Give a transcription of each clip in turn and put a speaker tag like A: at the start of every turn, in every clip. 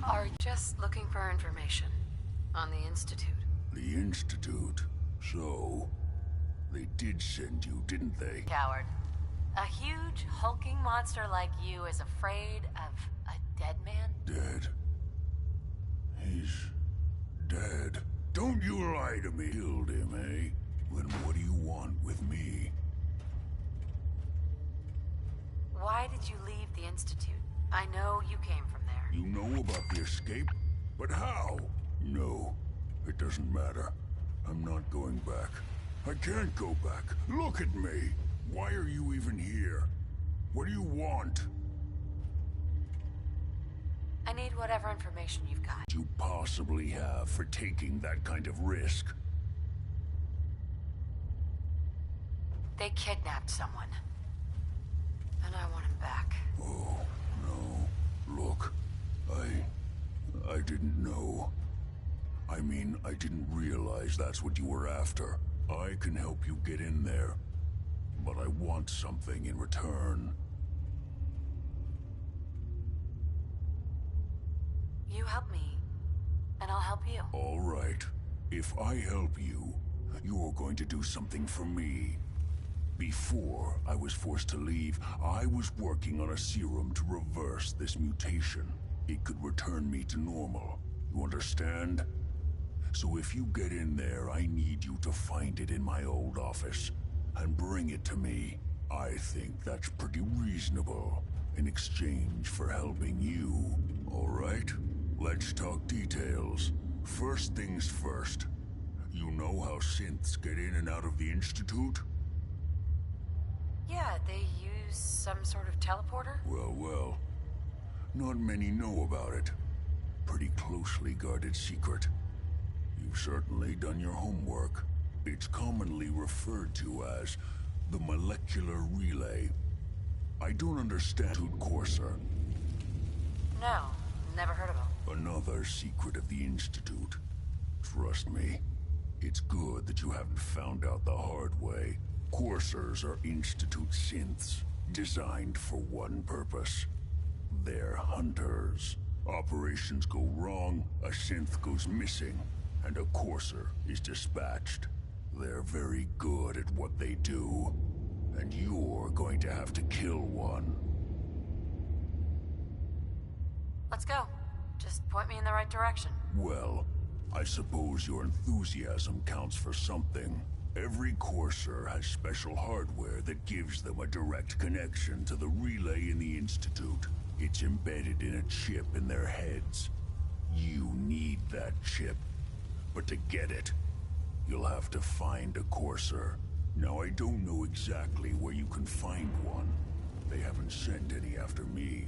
A: Are just looking for information on the Institute.
B: The Institute? So, they did send you, didn't they?
A: Coward. A huge, hulking monster like you is afraid of a dead man?
B: Dead. He's dead. Don't you lie to me. Killed him, eh? Then what do you want with me?
A: Why did you leave the Institute? I know you came from there.
B: You know about the escape? But how? No, it doesn't matter. I'm not going back. I can't go back. Look at me. Why are you even here? What do you want?
A: I need whatever information you've got.
B: You possibly have for taking that kind of risk.
A: They kidnapped someone. And I want him back.
B: Oh, no. Look, I didn't know. I mean, I didn't realize that's what you were after. I can help you get in there. But I want something in return.
A: You help me, and I'll help you.
B: All right. If I help you, you're going to do something for me. Before I was forced to leave, I was working on a serum to reverse this mutation. It could return me to normal. You understand? So if you get in there, I need you to find it in my old office and bring it to me. I think that's pretty reasonable in exchange for helping you. All right? Let's talk details. First things first. You know how synths get in and out of the Institute?
A: Yeah, they use some sort of teleporter?
B: Well. Not many know about it. Pretty closely guarded secret. You've certainly done your homework. It's commonly referred to as the molecular relay. I don't understand Courser.
A: No, never heard of him.
B: Another secret of the Institute. Trust me, it's good that you haven't found out the hard way. Coursers are Institute synths, designed for one purpose. They're hunters. Operations go wrong, a synth goes missing, and a Courser is dispatched. They're very good at what they do, and you're going to have to kill one.
A: Let's go. Just point me in the right direction.
B: Well, I suppose your enthusiasm counts for something. Every Courser has special hardware that gives them a direct connection to the relay in the Institute. It's embedded in a chip in their heads. You need that chip. But to get it, you'll have to find a Courser. Now, I don't know exactly where you can find one. They haven't sent any after me.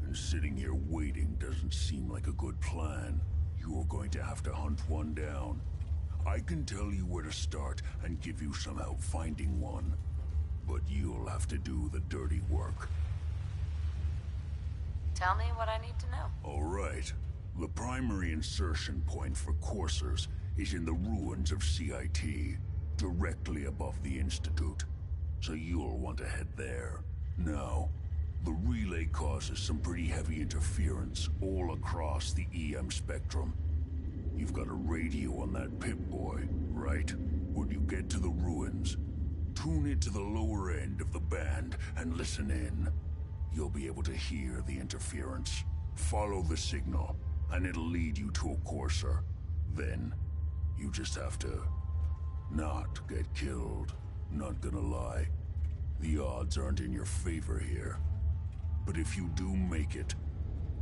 B: And sitting here waiting doesn't seem like a good plan. You're going to have to hunt one down. I can tell you where to start and give you some help finding one. But you'll have to do the dirty work.
A: Tell me what I need to know.
B: All right. The primary insertion point for Coursers is in the ruins of CIT, directly above the Institute. So you'll want to head there. Now, the relay causes some pretty heavy interference all across the EM spectrum. You've got a radio on that Pip-Boy, right? When you get to the ruins, tune it to the lower end of the band and listen in. You'll be able to hear the interference. Follow the signal, and it'll lead you to a Courser. Then, you just have to not get killed. Not gonna lie, the odds aren't in your favor here. But if you do make it,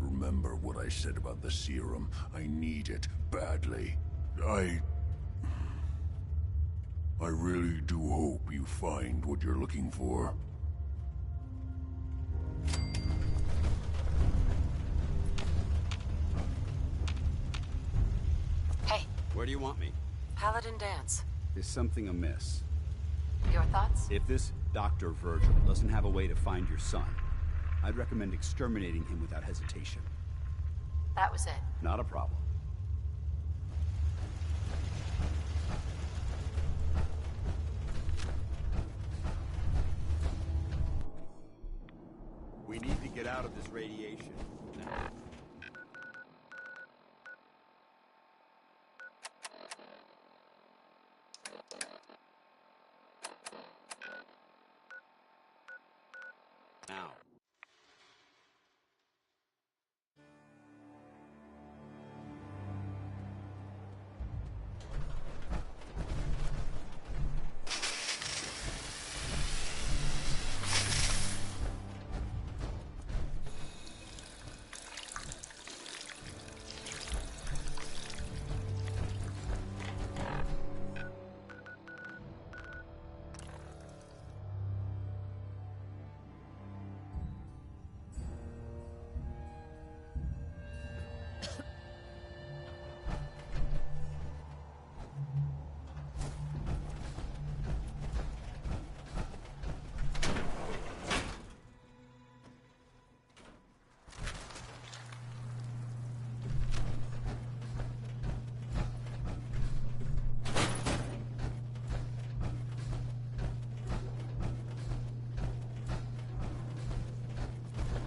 B: remember what I said about the serum. I need it badly. I really do hope you find what you're looking for.
A: Hey.
C: Where do you want me?
A: Paladin Dance.
C: There's something amiss.
A: Your thoughts?
C: If this Dr. Virgil doesn't have a way to find your son, I'd recommend exterminating him without hesitation.
A: That was it.
C: Not a problem. We need to get out of this radiation now.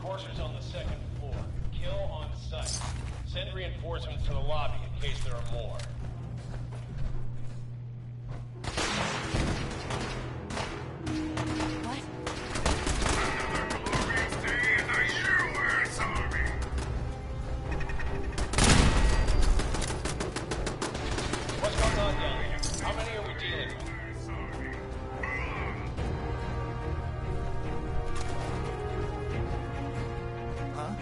D: Coursers on the second floor. Kill on sight. Send reinforcements to the lobby in case there are more.
A: What?
D: What's going on down here? How many are we dealing with?
E: Huh?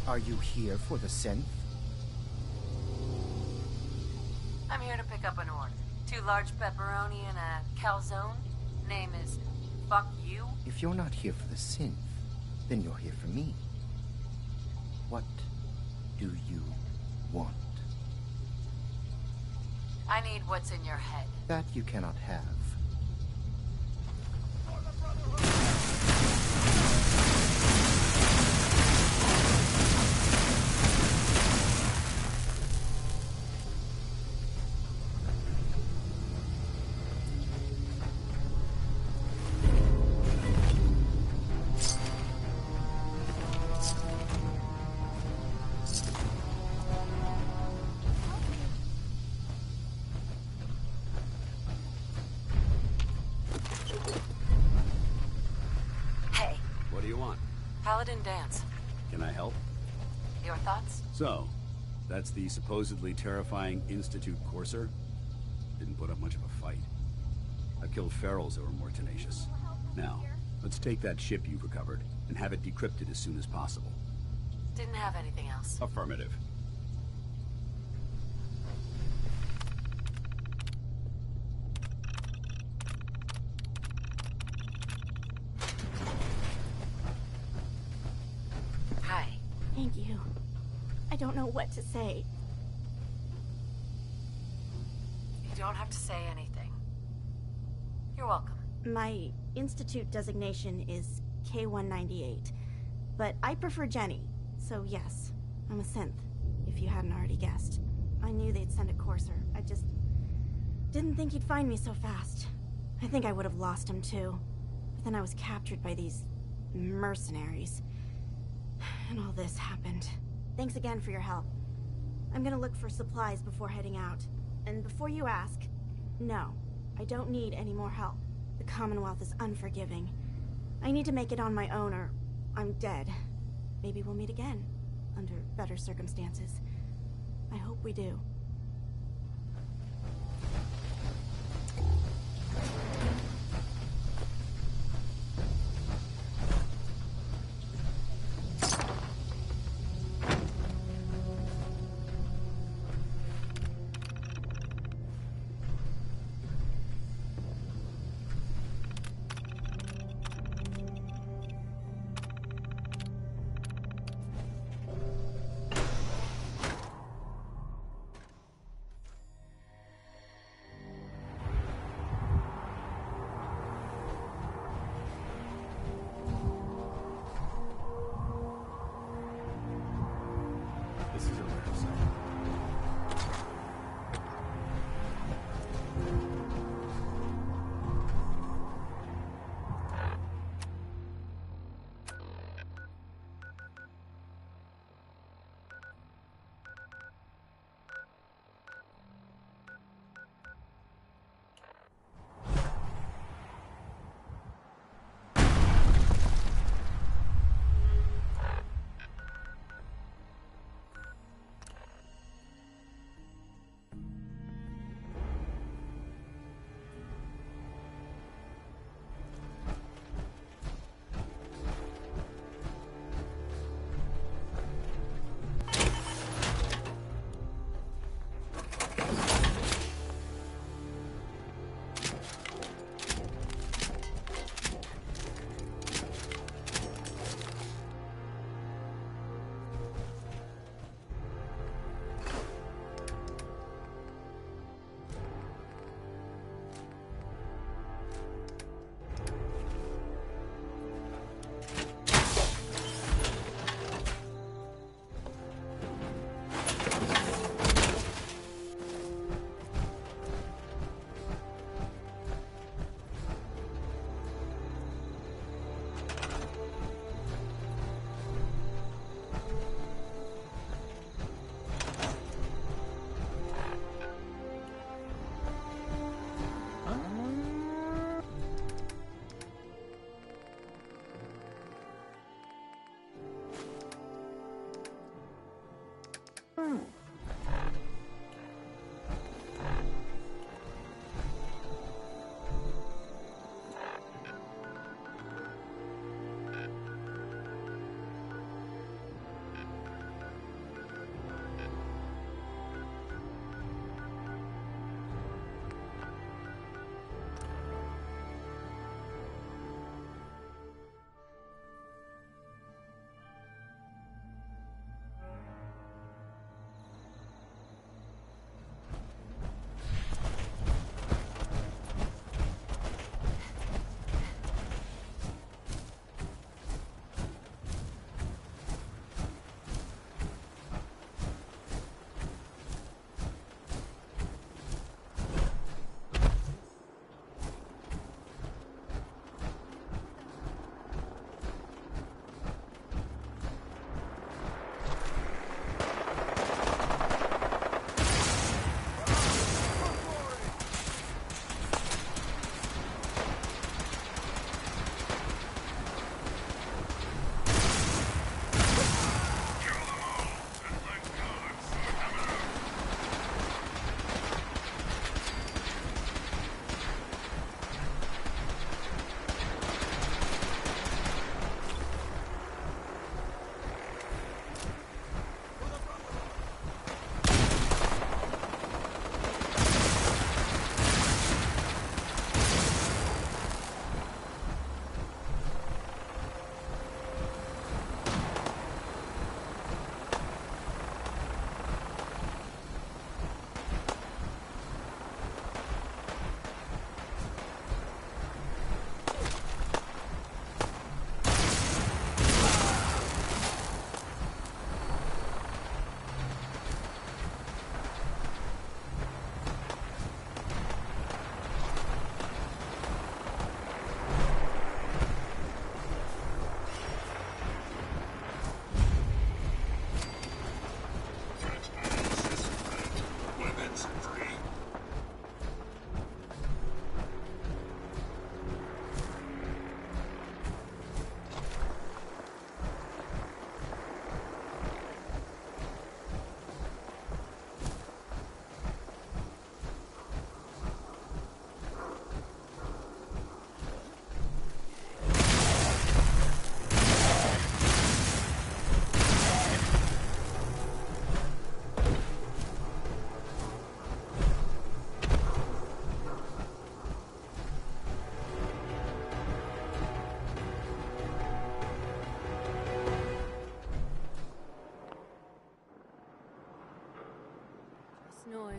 E: Are you here for the synth?
A: I'm here to pick up an order. 2 large pepperoni and a calzone. Name is Fuck You.
E: If you're not here for the synth, then you're here for me. What do you want?
A: I need what's in your head.
E: That you cannot have.
A: Hey,
C: What do you want?
A: Paladin Dance.
C: Can I help?
A: Your thoughts?
C: So, that's the supposedly terrifying Institute Courser? Didn't put up much of a fight. I've killed ferals that were more tenacious. Now, let's take that ship you've recovered and have it decrypted as soon as possible.
A: Didn't have anything else.
C: Affirmative.
A: Hi.
F: Thank you. I don't know what to say.
A: You don't have to say anything. You're welcome.
F: My institute designation is K-198, but I prefer Jenny, so yes, I'm a synth, if you hadn't already guessed. I knew they'd send a courser. I just didn't think he'd find me so fast. I think I would have lost him too. But then I was captured by these mercenaries. And all this happened. Thanks again for your help. I'm gonna look for supplies before heading out. And before you ask, no, I don't need any more help. The Commonwealth is unforgiving. I need to make it on my own or I'm dead. Maybe we'll meet again, under better circumstances. I hope we do.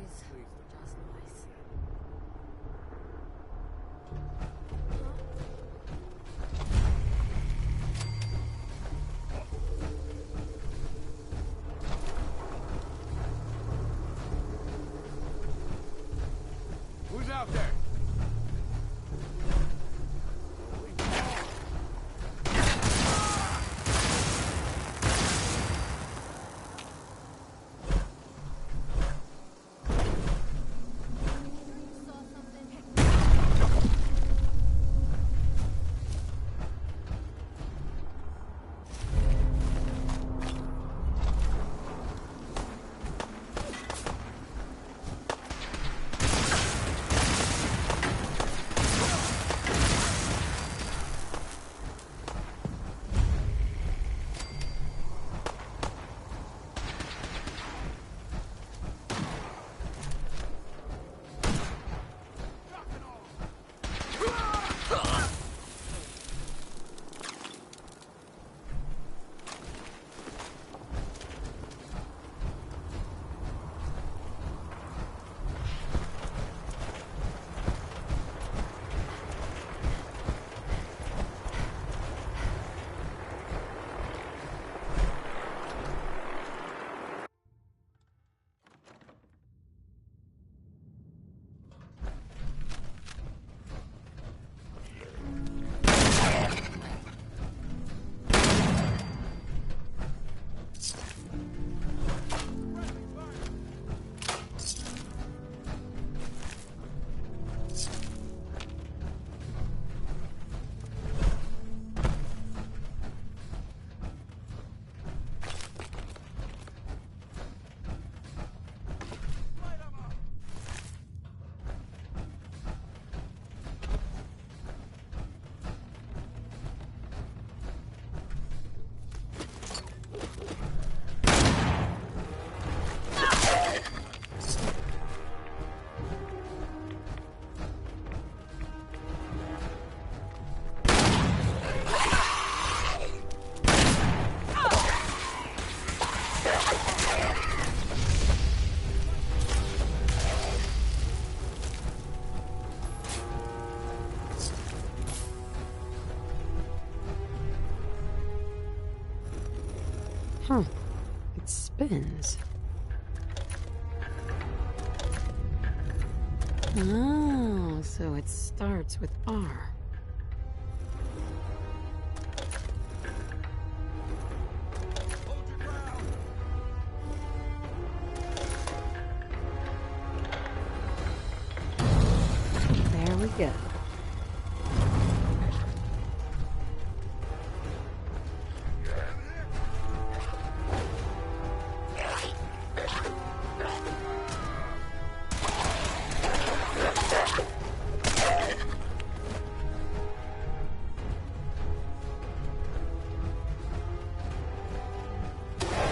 A: noise. Just noise.
G: Who's out there?
A: Huh. It spins. Oh, so it starts with R. There we go.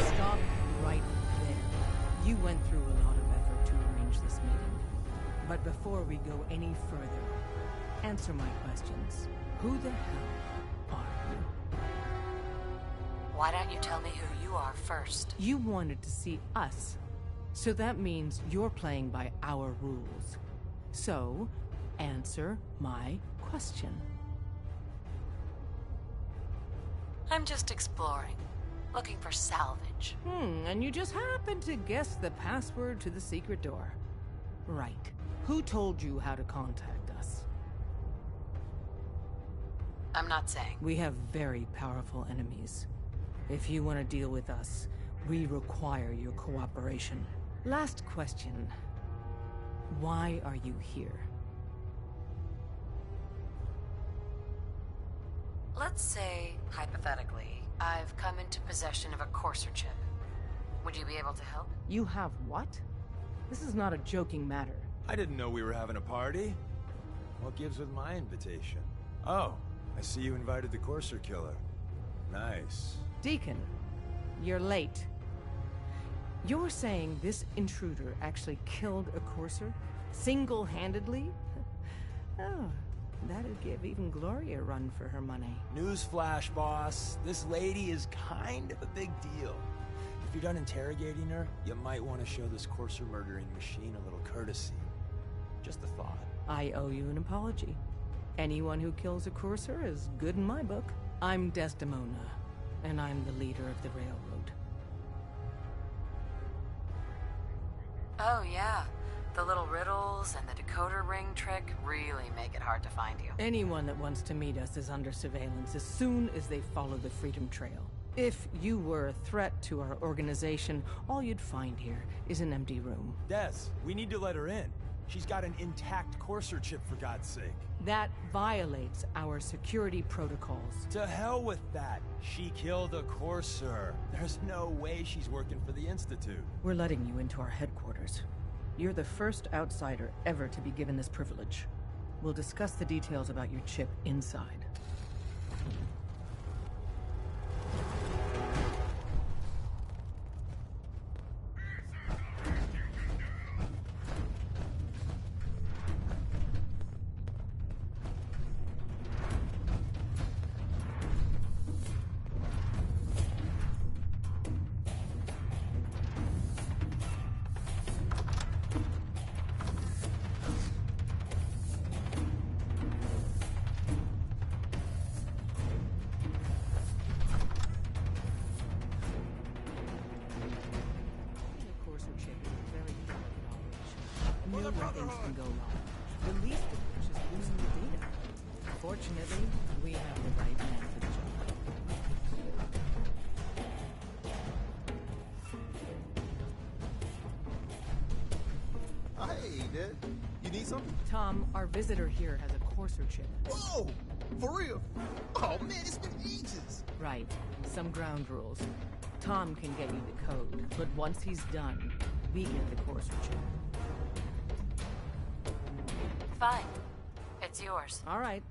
H: Stop right there. You went through a lot of effort to arrange this meeting. But before we go any further, answer my questions. Who the hell are you?
A: Why don't you tell me who you are first?
H: You wanted to see us. So that means you're playing by our rules. So, answer my question.
A: I'm just exploring, looking for salvage.
H: And you just happened to guess the password to the secret door. Right. Who told you how to contact us?
A: I'm not saying.
H: We have very powerful enemies. If you want to deal with us, we require your cooperation. Last question. Why are you here?
A: Let's say, hypothetically, I've come into possession of a Courser chip. Would you be able to help?
H: You have what? This is not a joking matter.
G: I didn't know we were having a party. What gives with my invitation? Oh, I see you invited the Courser killer. Nice.
H: Deacon, you're late. You're saying this intruder actually killed a Courser? Single-handedly? Oh, that'd give even Gloria a run for her money.
G: Newsflash, boss. This lady is kind of a big deal. you're done interrogating her, you might want to show this Courser murdering machine a little courtesy. Just a thought.
H: I owe you an apology. Anyone who kills a courser is good in my book. I'm Desdemona, and I'm the leader of the railroad.
A: Oh, yeah. The little riddles and the decoder ring trick really make it hard to find you.
H: Anyone that wants to meet us is under surveillance as soon as they follow the Freedom Trail. If you were a threat to our organization, all you'd find here is an empty room.
G: Des, we need to let her in. She's got an intact Courser chip, for God's sake.
H: That violates our security protocols.
G: To hell with that. She killed a Courser. There's no way she's working for the Institute.
H: We're letting you into our headquarters. You're the first outsider ever to be given this privilege. We'll discuss the details about your chip inside. Things can go wrong. The least of which is losing the data. Fortunately, we have the right man for the job.
I: Hey, Dad. You need something?
H: Tom, our visitor here has a Courser chip.
I: Whoa! For real? Oh, man, it's been ages.
H: Right. Some ground rules. Tom can get you the code, but once he's done, we get the Courser chip.
A: Fine. It's yours.
H: All right.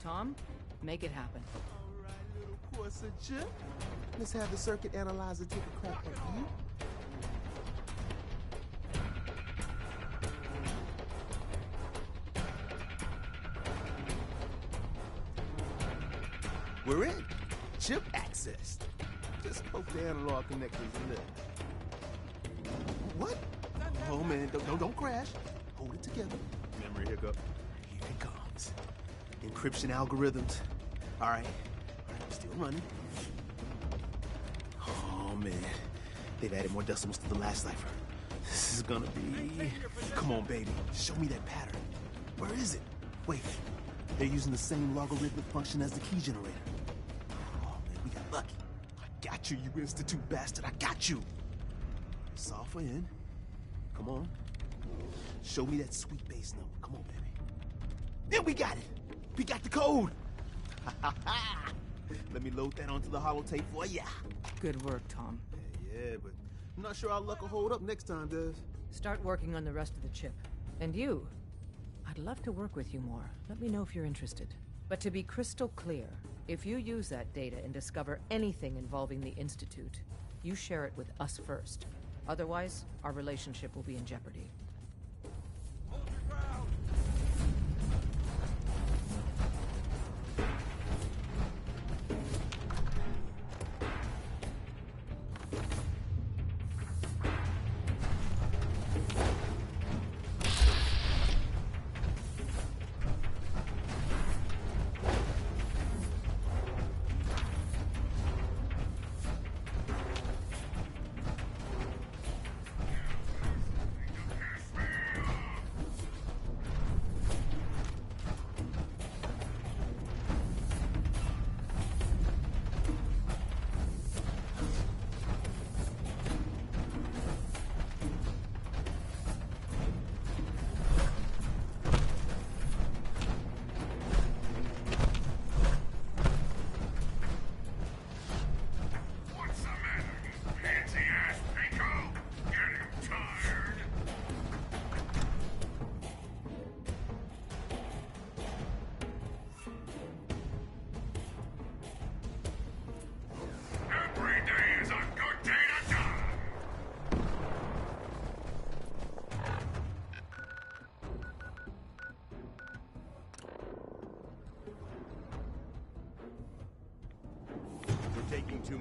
H: Tom, make it happen.
I: All right, little Courser chip. Let's have the circuit analyzer take a crack at you. We're in. Chip accessed. Just hope the analog connector's lit. What? Oh man, don't crash. Hold it together. Memory hiccup. Here it comes. Encryption algorithms. All right, still running. Oh man, they've added more decimals to the last cipher. This is gonna be... Come on, baby. Show me that pattern. Where is it? Wait, they're using the same logarithmic function as the key generator. Oh man, we got lucky. I got you, you Institute bastard. I got you. Software in. Come on. Show me that sweet bass number. Come on, baby. Then we got it. We got the code. Let me load that onto the holotape for ya.
H: Good work, Tom.
I: Yeah, but I'm not sure our luck will hold up next time, Des.
H: Start working on the rest of the chip. And you, I'd love to work with you more. Let me know if you're interested. But to be crystal clear, if you use that data and discover anything involving the Institute, you share it with us first. Otherwise, our relationship will be in jeopardy.
G: Hold your ground!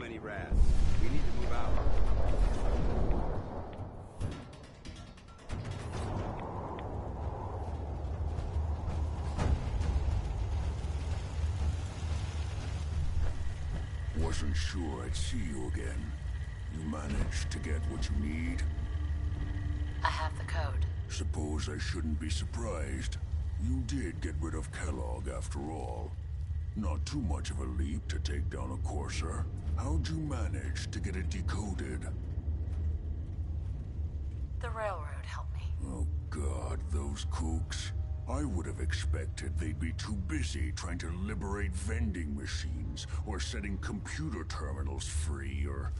C: many rats. We need to move out.
B: Wasn't sure I'd see you again. You managed to get what you need?
A: I have the code.
B: Suppose I shouldn't be surprised. You did get rid of Kellogg after all. Not too much of a leap to take down a Courser. How'd you manage to get it decoded?
A: The railroad helped me.
B: Oh God, those kooks. I would have expected they'd be too busy trying to liberate vending machines or setting computer terminals free or...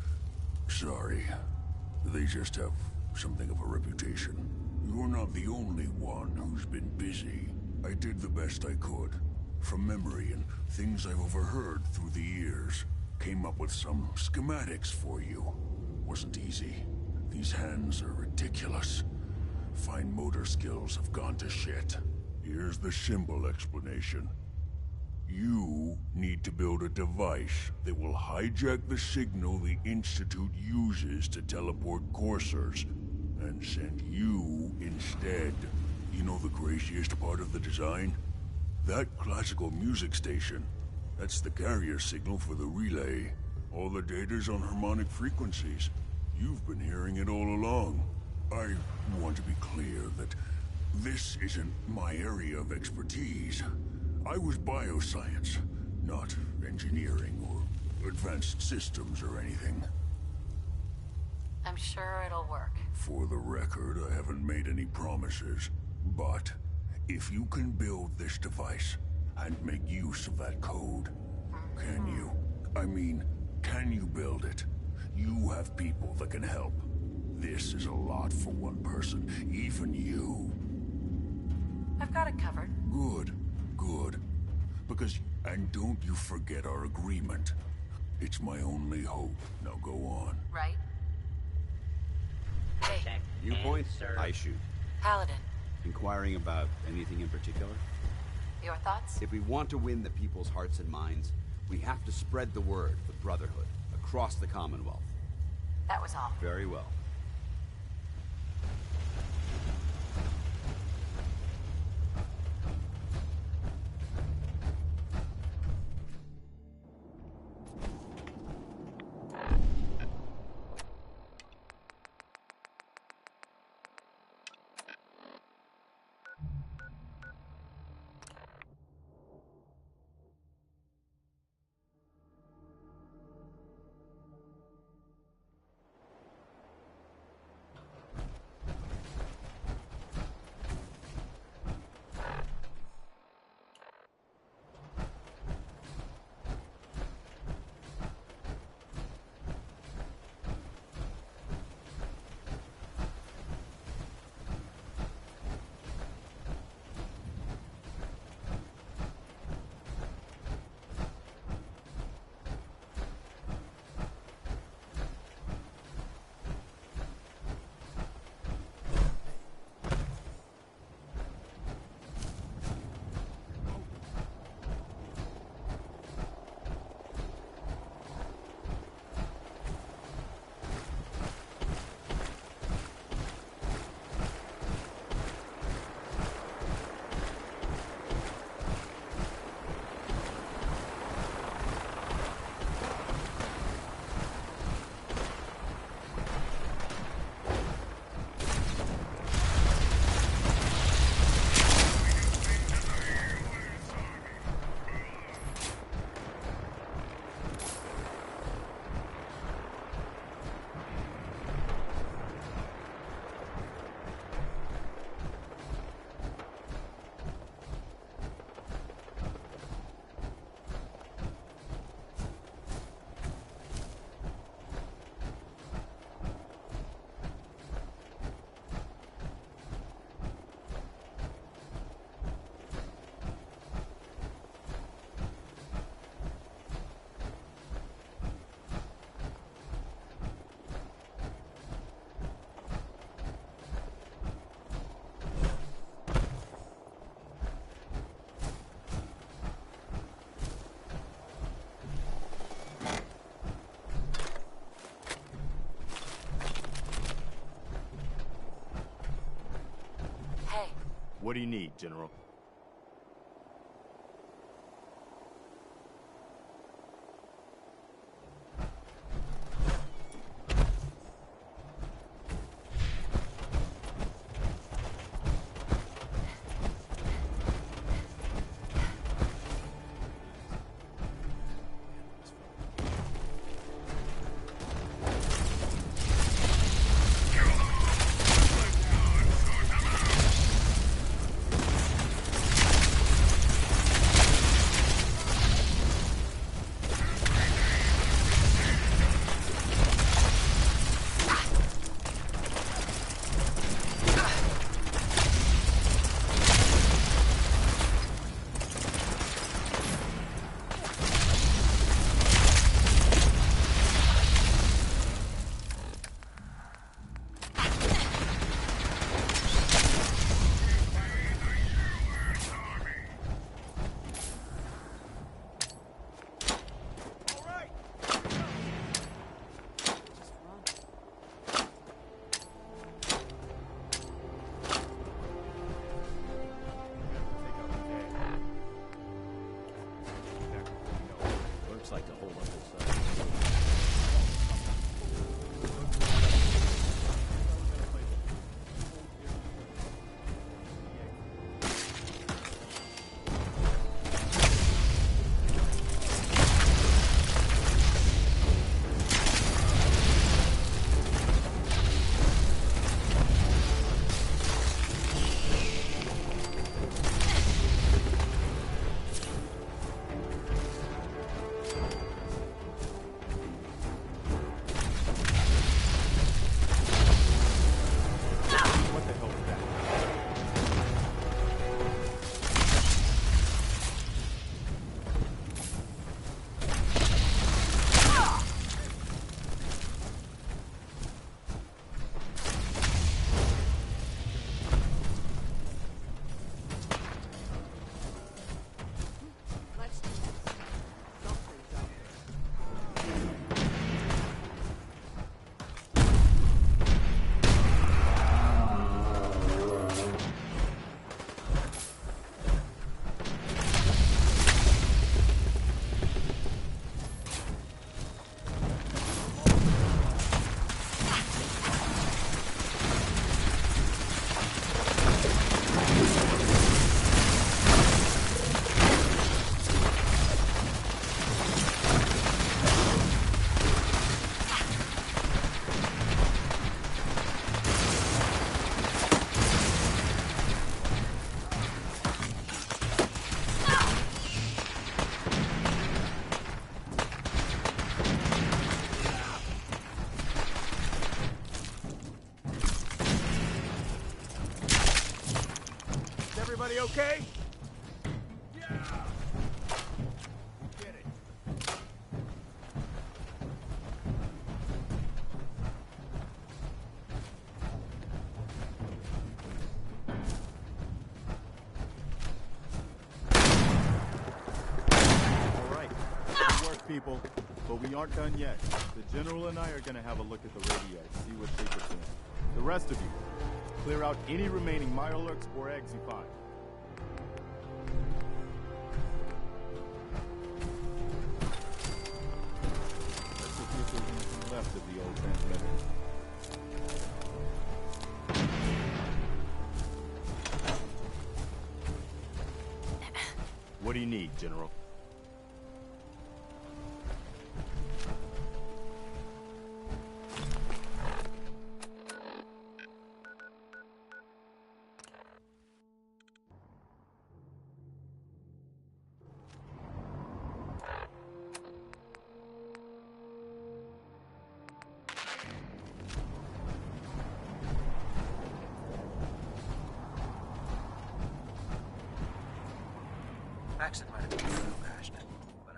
B: Sorry. They just have something of a reputation. You're not the only one who's been busy. I did the best I could. From memory and things I've overheard through the years. Came up with some schematics for you. Wasn't easy. These hands are ridiculous. Fine motor skills have gone to shit. Here's the simple explanation. You need to build a device that will hijack the signal the Institute uses to teleport coursers, and send you instead. You know the craziest part of the design? That classical music station. That's the carrier signal for the relay. All the data's on harmonic frequencies. You've been hearing it all along. I want to be clear that this isn't my area of expertise. I was bioscience, not engineering or advanced systems or anything.
A: I'm sure it'll work.
B: For the record, I haven't made any promises. But if you can build this device and make use of that code, can you? I mean, can you build it? You have people that can help. This is a lot for one person, even you.
A: I've got it covered.
B: Good, good. Because, and don't you forget our agreement. It's my only hope. Now go on.
A: Right? Hey,
C: Viewpoint? I shoot.
A: Paladin,
C: Inquiring about anything in particular?
A: your thoughts?
C: If we want to win the people's hearts and minds, we have to spread the word of the Brotherhood across the Commonwealth.
A: That was all.
C: Very well.
J: What do you need, General?
C: Like to hold up this
G: Everybody okay? Yeah! Get it.
J: All right. Good work, people. But we aren't done yet. The General and I are gonna have a look at the radio and see what shape it's in. The rest of you, clear out any remaining Mirelurks or eggs you find. Let's see if there's anything left of the old transmitter. What do you need, General?
K: Accident might have been who crashed it, but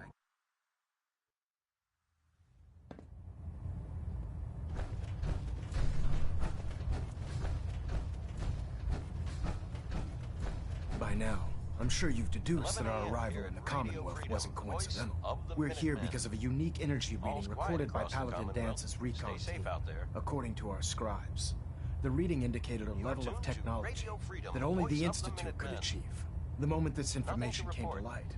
L: By now, I'm sure you've deduced that our arrival in the Commonwealth wasn't coincidental. We're here because of a unique energy reading recorded by Paladin Dance's recon team, according to our scribes. The reading indicated a level of technology that only the Institute could achieve. The moment this information came to light,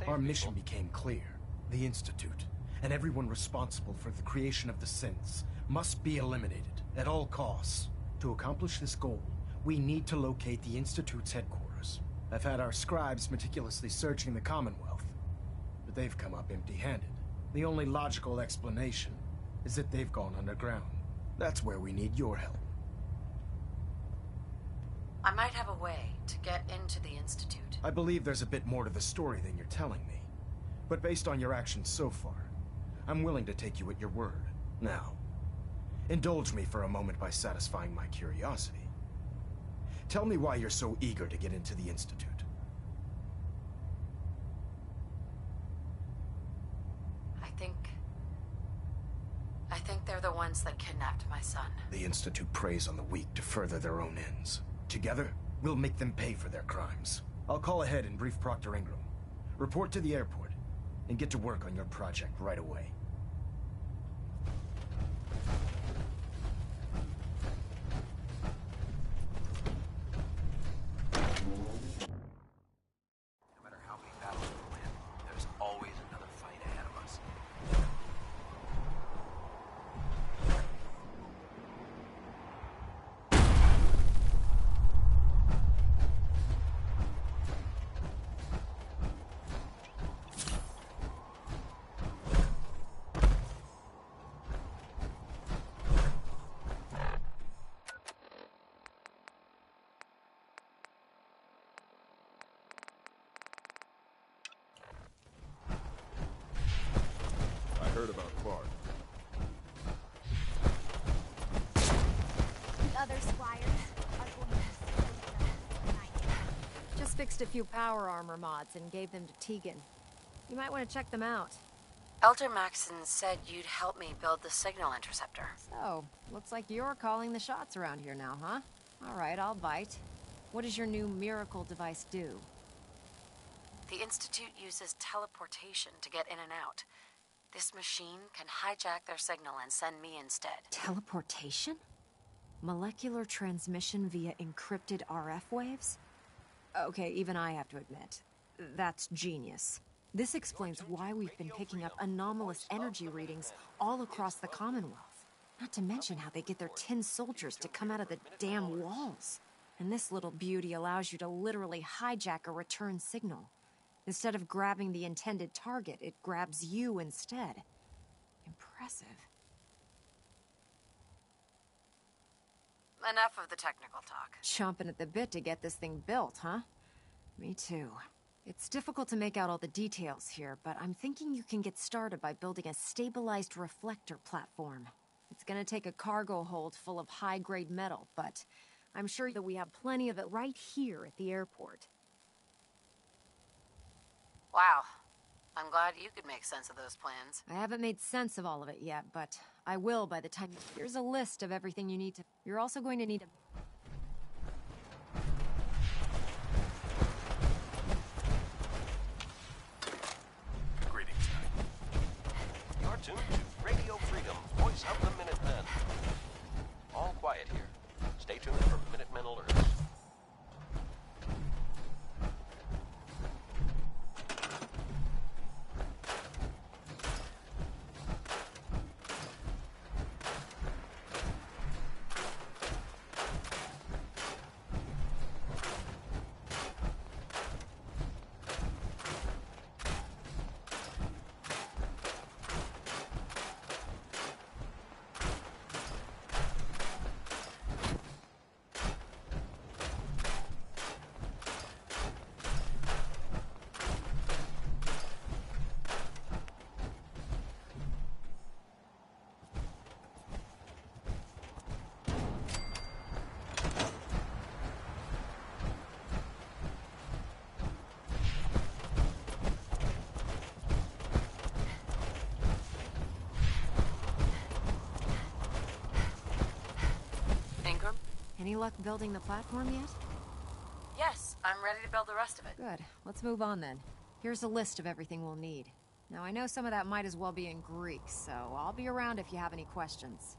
L: our mission became clear. The Institute, and everyone responsible for the creation of the synths, must be eliminated at all costs. To accomplish this goal, we need to locate the Institute's headquarters. I've had our scribes meticulously searching the Commonwealth, but they've come up empty-handed. The only logical explanation is that they've gone underground. That's where we need your help.
A: I might have a way to get into the Institute.
L: I believe there's a bit more to the story than you're telling me. But based on your actions so far, I'm willing to take you at your word. Now, indulge me for a moment by satisfying my curiosity. Tell me why you're so eager to get into the Institute.
A: I think they're the ones that kidnapped my son.
L: The Institute preys on the weak to further their own ends. Together, we'll make them pay for their crimes. I'll call ahead and brief Proctor Ingram. Report to the airport, and get to work on your project right away.
K: No matter how many battles we win, there's always another fight ahead of us.
J: Heard about Clark.
M: The other squires are going to tonight.
N: Just fixed a few power armor mods and gave them to Tegan. You might want to check them out.
A: Elder Maxson said you'd help me build the signal interceptor.
N: So, looks like you're calling the shots around here now, huh? Alright, I'll bite. What does your new miracle device do?
A: The Institute uses teleportation to get in and out. This machine can hijack their signal and send me instead.
N: Teleportation? Molecular transmission via encrypted RF waves? Okay, even I have to admit, that's genius. This explains why we've been picking up anomalous energy readings all across the Commonwealth. Not to mention how they get their tin soldiers to come out of the damn walls. And this little beauty allows you to literally hijack a return signal. Instead of grabbing the intended target, it grabs you instead. Impressive.
A: Enough of the technical talk.
N: Chomping at the bit to get this thing built, huh? Me too. It's difficult to make out all the details here, but I'm thinking you can get started by building a stabilized reflector platform. It's gonna take a cargo hold full of high-grade metal, but I'm sure that we have plenty of it right here at the airport.
A: Wow. I'm glad you could make sense of those plans.
N: I haven't made sense of all of it yet, but I will by the time... Here's a list of everything you need to... You're also going to need a...
K: Greetings. You're tuned to Radio Freedom's Voice of the Minutemen. All quiet here. Stay tuned for Minutemen alerts.
N: Any luck building the platform yet?
A: Yes, I'm ready to build the rest of it.
N: Good. Let's move on then. Here's a list of everything we'll need. Now, I know some of that might as well be in Greek, so I'll be around if you have any questions.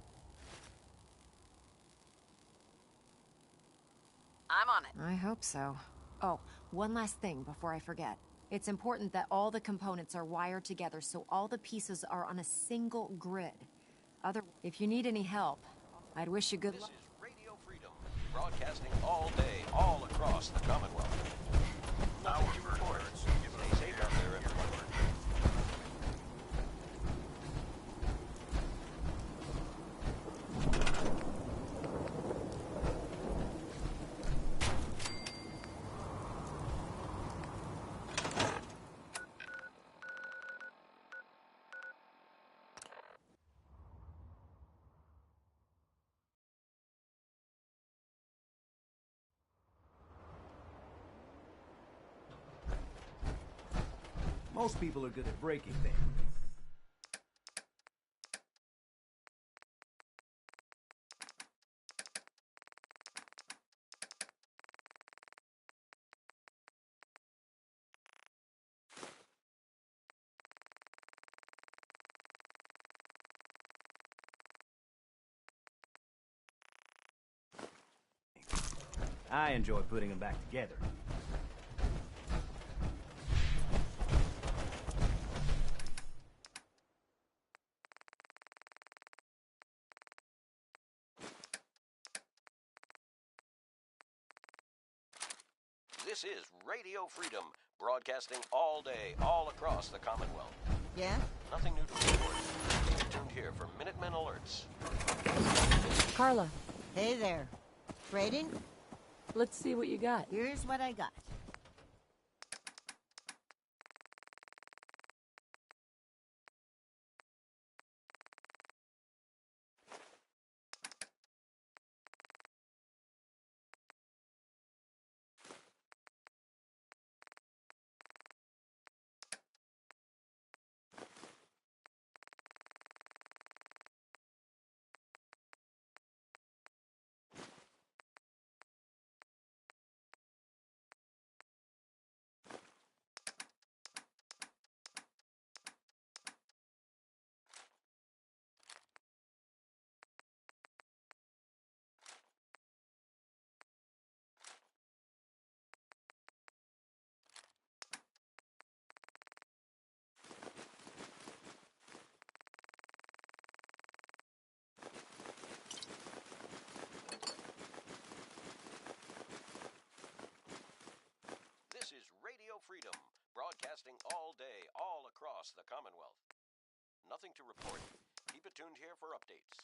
N: I hope so. Oh, one last thing before I forget. It's important that all the components are wired together so all the pieces are on a single grid. If you need any help, I'd wish you good luck.
K: This is Radio Freedom, broadcasting all day, all across the Commonwealth. Nothing to report. Stay safe out there, everyone.
O: Most people are good at breaking things. I enjoy putting them back together.
K: This is Radio Freedom, broadcasting all day, all across the Commonwealth.
P: Yeah?
K: Nothing new to report. Stay tuned here for Minutemen alerts.
Q: Carla.
P: Hey there. Trading?
Q: Let's see what you got.
P: Here's what I got. This is Radio Freedom, broadcasting all day, all across the Commonwealth. Nothing to report. Keep it tuned here for updates.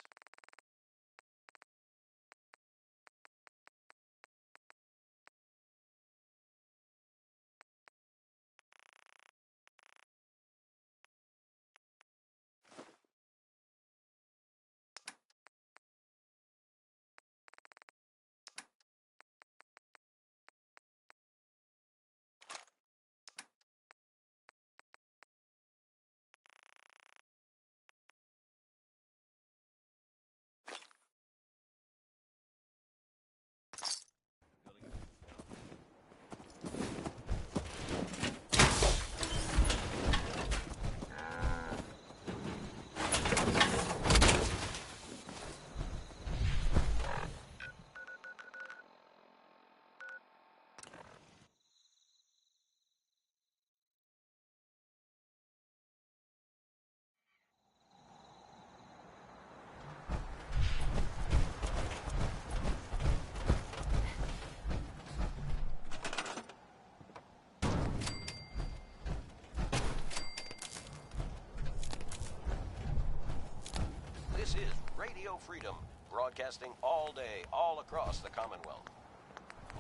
P: This is Radio Freedom, broadcasting all day, all across the Commonwealth.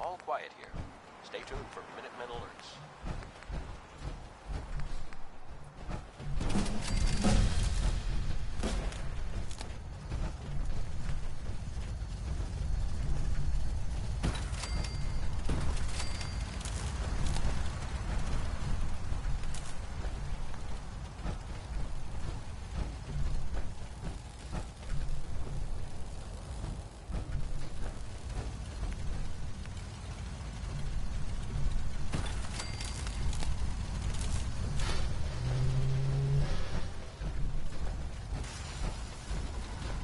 P: All quiet here. Stay tuned for Minutemen alerts.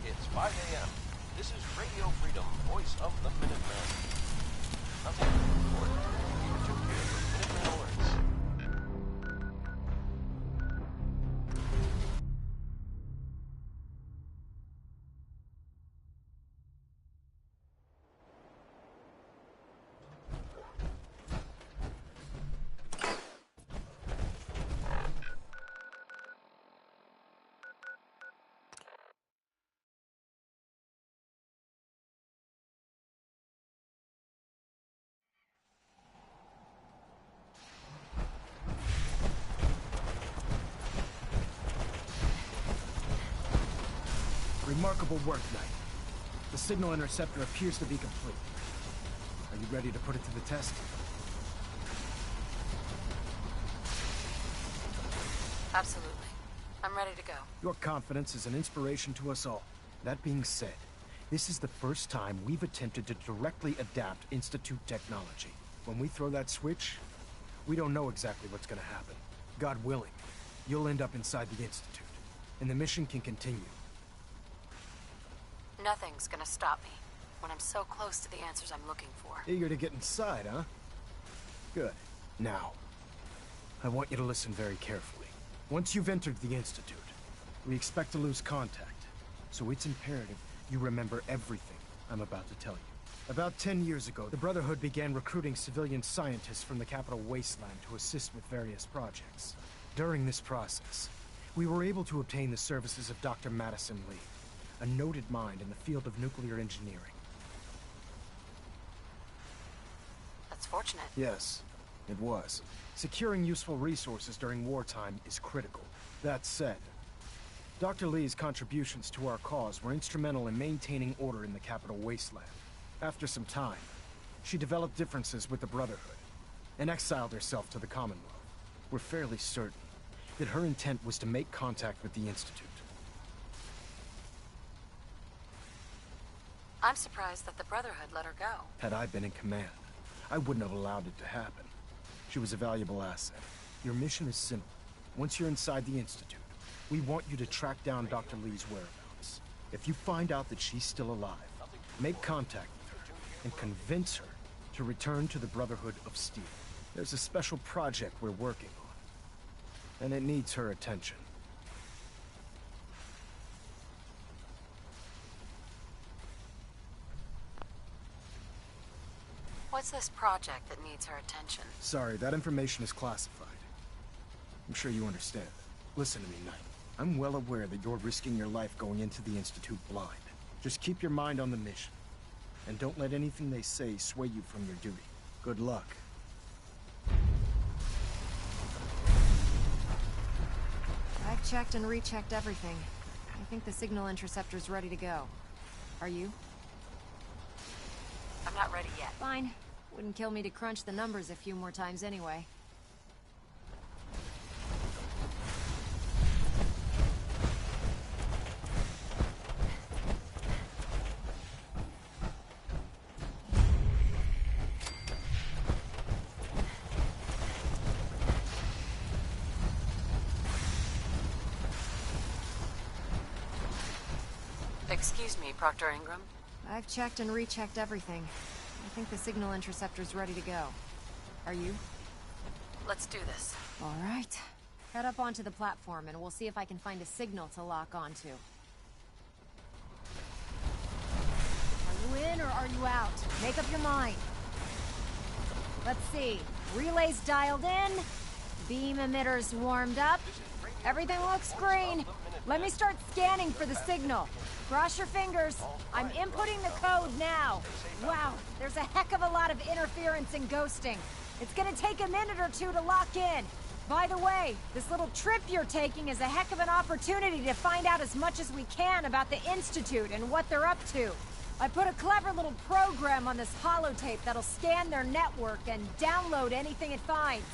P: It's 5 a.m. This is Radio Freedom, voice of the Minutemen.
K: Nothing to report. Keep it tuned here for Minutemen alerts.
L: Remarkable work, Knight. The signal interceptor appears to be complete. Are you ready to put it to the test?
A: Absolutely. I'm ready to go.
L: Your confidence is an inspiration to us all. That being said, this is the first time we've attempted to directly adapt Institute technology. When we throw that switch, we don't know exactly what's gonna happen. God willing, you'll end up inside the Institute, and the mission can continue.
A: Nothing's gonna stop me when I'm so close to the answers I'm looking for.
L: Eager to get inside, huh? Good. Now, I want you to listen very carefully. Once you've entered the Institute, we expect to lose contact, so it's imperative you remember everything I'm about to tell you. About 10 years ago, the Brotherhood began recruiting civilian scientists from the capital wasteland to assist with various projects. During this process, we were able to obtain the services of Dr. Madison Lee, a noted mind in the field of nuclear engineering.
A: That's fortunate.
L: Yes, it was. Securing useful resources during wartime is critical. That said, Dr. Lee's contributions to our cause were instrumental in maintaining order in the capital wasteland. After some time, she developed differences with the Brotherhood and exiled herself to the Commonwealth. We're fairly certain that her intent was to make contact with the Institute.
A: I'm surprised that the Brotherhood let her go.
L: Had I been in command, I wouldn't have allowed it to happen. She was a valuable asset. Your mission is simple. Once you're inside the Institute, we want you to track down Dr. Lee's whereabouts. If you find out that she's still alive, make contact with her and convince her to return to the Brotherhood of Steel. There's a special project we're working on, and it needs her attention.
A: What's this project that needs her attention?
L: Sorry, that information is classified. I'm sure you understand. Listen to me, Knight. I'm well aware that you're risking your life going into the Institute blind. Just keep your mind on the mission. And don't let anything they say sway you from your duty. Good luck.
N: I've checked and rechecked everything. I think the signal interceptor's ready to go. Are you?
A: I'm not ready yet.
N: Fine. Wouldn't kill me to crunch the numbers a few more times anyway.
A: Excuse me, Proctor Ingram.
N: I've checked and rechecked everything. I think the signal interceptor's ready to go. Are you?
A: Let's do this.
N: All right. Head up onto the platform and we'll see if I can find a signal to lock onto. Are you in or are you out? Make up your mind. Let's see. Relays dialed in. Beam emitters warmed up. Everything looks green. Let me start scanning for the signal. Cross your fingers. I'm inputting the code now. Wow, there's a heck of a lot of interference and ghosting. It's gonna take a minute or two to lock in. By the way, this little trip you're taking is a heck of an opportunity to find out as much as we can about the Institute and what they're up to. I put a clever little program on this holotape that'll scan their network and download anything it finds.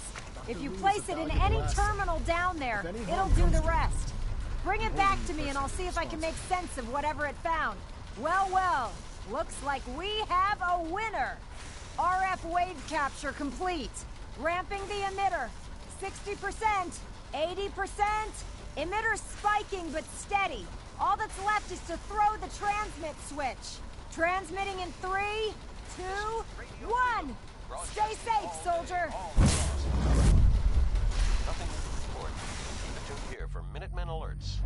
N: If you place it in any terminal down there, it'll do the rest. Bring it back to me and I'll see if I can make sense of whatever it found. Well, well, looks like we have a winner. RF wave capture complete. Ramping the emitter. 60%, 80%. Emitter spiking but steady. All that's left is to throw the transmit switch. Transmitting in 3,
M: 2, 1! Stay safe, soldier!
K: Nothing new to report. Keep it tuned here for Minutemen alerts.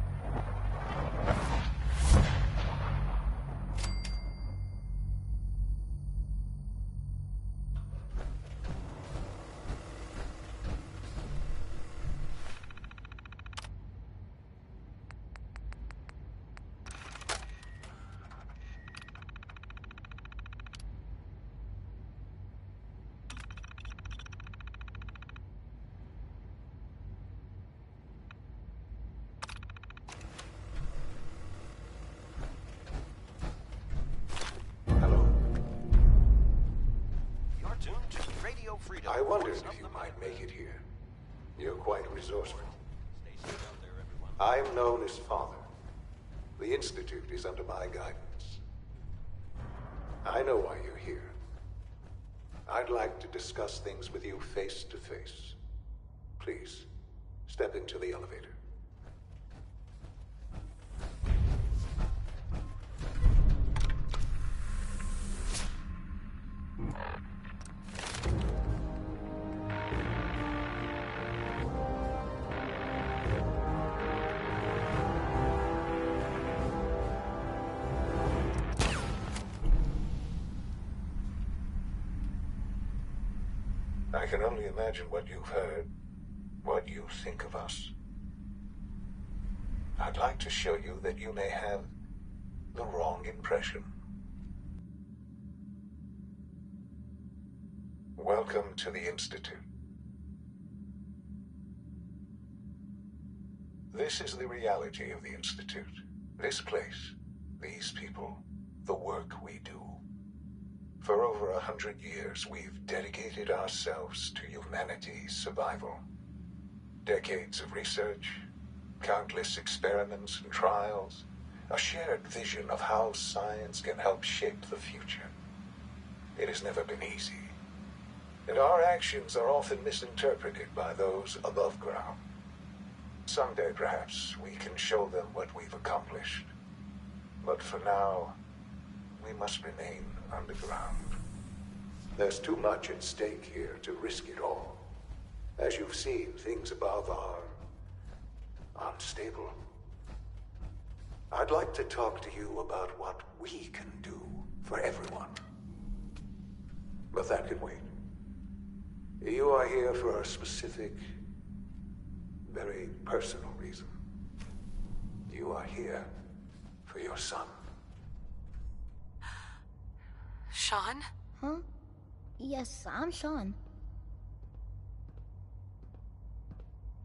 R: I wondered if you might make it here. You're quite resourceful. I am known as Father. The Institute is under my guidance. I know why you're here. I'd like to discuss things with you face to face. Please, step into the elevator. I can only imagine what you've heard, what you think of us. I'd like to show you that you may have the wrong impression. Welcome to the Institute. This is the reality of the Institute. This place, these people, the work we do. For over 100 years, we've dedicated ourselves to humanity's survival. Decades of research, countless experiments and trials, a shared vision of how science can help shape the future. It has never been easy, and our actions are often misinterpreted by those above ground. Someday, perhaps, we can show them what we've accomplished. But for now, we must remain underground. There's too much at stake here to risk it all. As you've seen, things above are unstable. I'd like to talk to you about what we can do for everyone. But that can wait. You are here for a specific, very personal reason. You are here for your son.
A: Sean?
S: Huh? Yes, I'm Sean.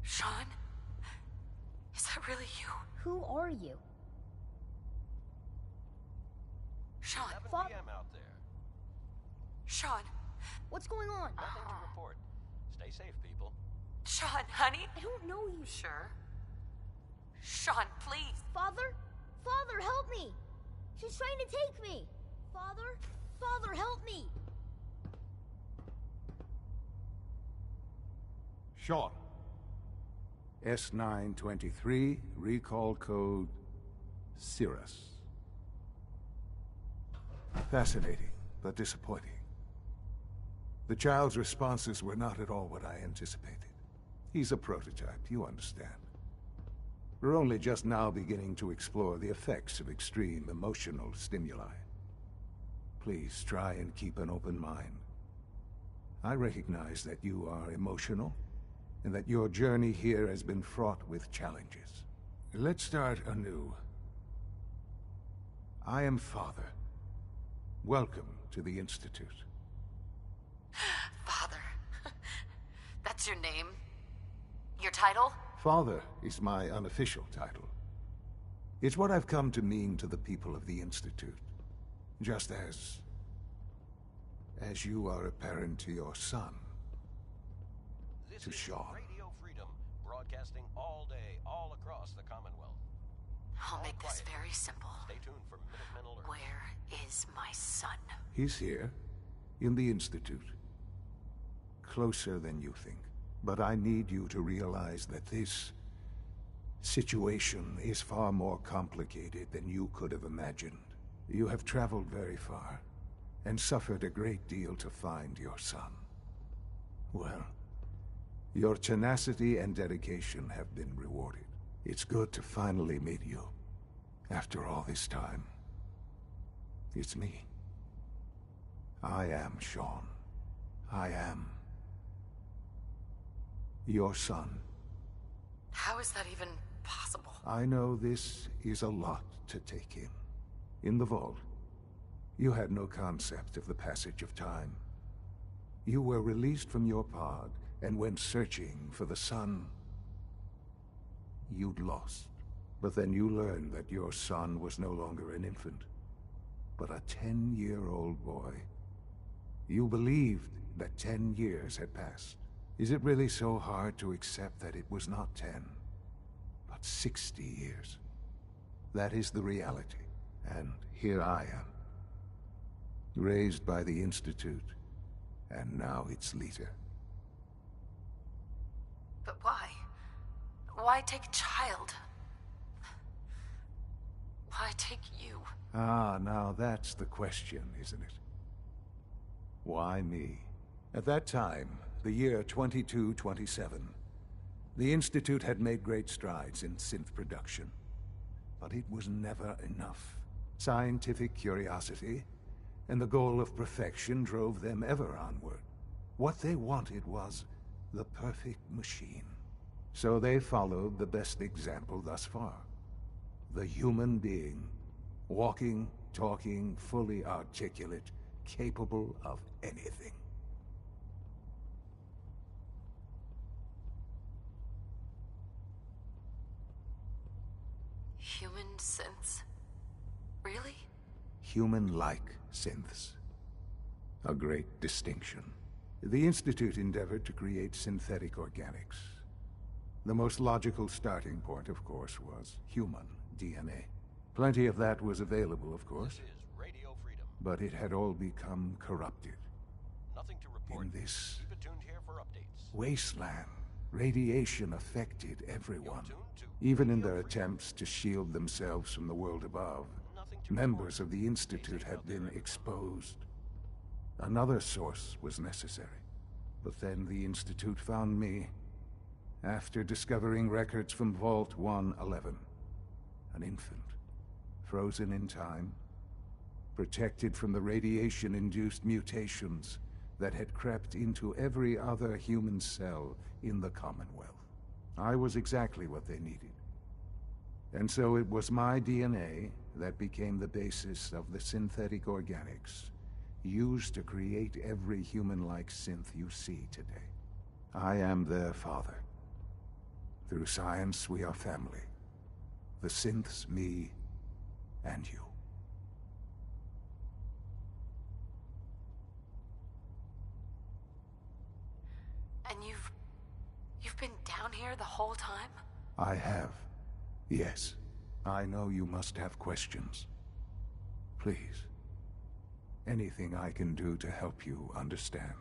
A: Sean? Is that really you?
S: Who are you?
A: Sean.
K: 7 p.m. out there.
A: Sean.
S: What's going on?
K: Nothing to report. Stay safe, people.
A: Sean, honey?
S: I don't know you.
A: Sure. Sean, please.
S: Father? Father, help me! She's trying to take me! Father? Father, help me!
B: Sean. S923, recall code Cirrus. Fascinating, but disappointing. The child's responses were not at all what I anticipated. He's a prototype, you understand. We're only just now beginning to explore the effects of extreme emotional stimuli. Please try and keep an open mind. I recognize that you are emotional, and that your journey here has been fraught with challenges. Let's start anew. I am Father. Welcome to the Institute.
A: Father. That's your name? Your title?
B: Father is my unofficial title. It's what I've come to mean to the people of the Institute. Just as you are a parent to your son. To Sean.
K: Radio Freedom, broadcasting all day, all across the Commonwealth.
A: I'll make this very simple.
K: Stay tuned for Minutemen alerts.
A: Where is my son?
B: He's here, in the Institute. Closer than you think. But I need you to realize that this situation is far more complicated than you could have imagined. You have traveled very far,
R: and suffered a great deal to find your son. Well, your tenacity and dedication have been rewarded. It's good to finally meet you. After all this time, it's me. I am Sean. I am your son.
A: How is that even possible?
R: I know this is a lot to take in. In the vault, you had no concept of the passage of time. You were released from your pod and went searching for the sun you'd lost. But then you learned that your son was no longer an infant, but a 10-year-old boy. You believed that 10 years had passed. Is it really so hard to accept that it was not 10, but 60 years? That is the reality, and here I am. Raised by the Institute, and now its leader.
A: But why? Why take a child? Why take you?
R: Ah, now that's the question, isn't it? Why me? At that time, the year 2227, the Institute had made great strides in synth production. But it was never enough. Scientific curiosity and the goal of perfection drove them ever onward. What they wanted was the perfect machine. So they followed the best example thus far. The human being, walking, talking, fully articulate, capable of anything.
A: Human synths? Really?
R: Human-like synths. A great distinction. The Institute endeavored to create synthetic organics. The most logical starting point, of course, was human DNA. Plenty of that was available, of course.
K: This is Radio Freedom.
R: But it had all become corrupted.
K: Nothing to report.
R: In this
K: Keep it tuned here for updates.
R: wasteland, radiation affected everyone. Even in their attempts to shield themselves from the world above, members of the Institute had been exposed. Another source was necessary. But then the Institute found me, after discovering records from Vault 111. An infant, frozen in time, protected from the radiation-induced mutations that had crept into every other human cell in the Commonwealth. I was exactly what they needed. And so it was my DNA that became the basis of the synthetic organics used to create every human-like synth you see today. I am their father. Through science, we are family. The synths, me, and you.
A: And you've been down here the whole time?
R: I have. Yes. I know you must have questions. Please. Anything I can do to help you understand.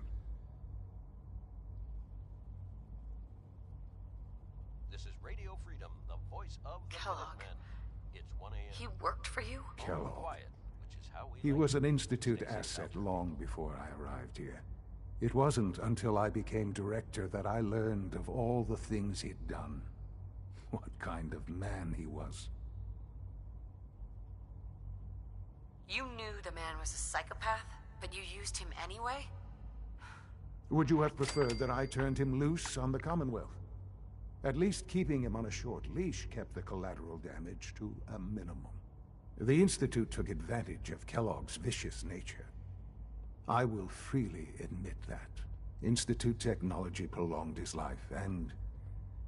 K: This is Radio Freedom, the voice of the
A: Kellogg.
K: Minutemen. It's 1 a.m.
A: He worked for you?
R: Kellogg.
K: Quiet, which is how we
R: He
K: like
R: was
K: it.
R: an Institute asset long before I arrived here. It wasn't until I became director that I learned of all the things he'd done. What kind of man he was.
A: You knew the man was a psychopath, but you used him anyway?
R: Would you have preferred that I turned him loose on the Commonwealth? At least keeping him on a short leash kept the collateral damage to a minimum. The Institute took advantage of Kellogg's vicious nature. I will freely admit that. Institute technology prolonged his life, and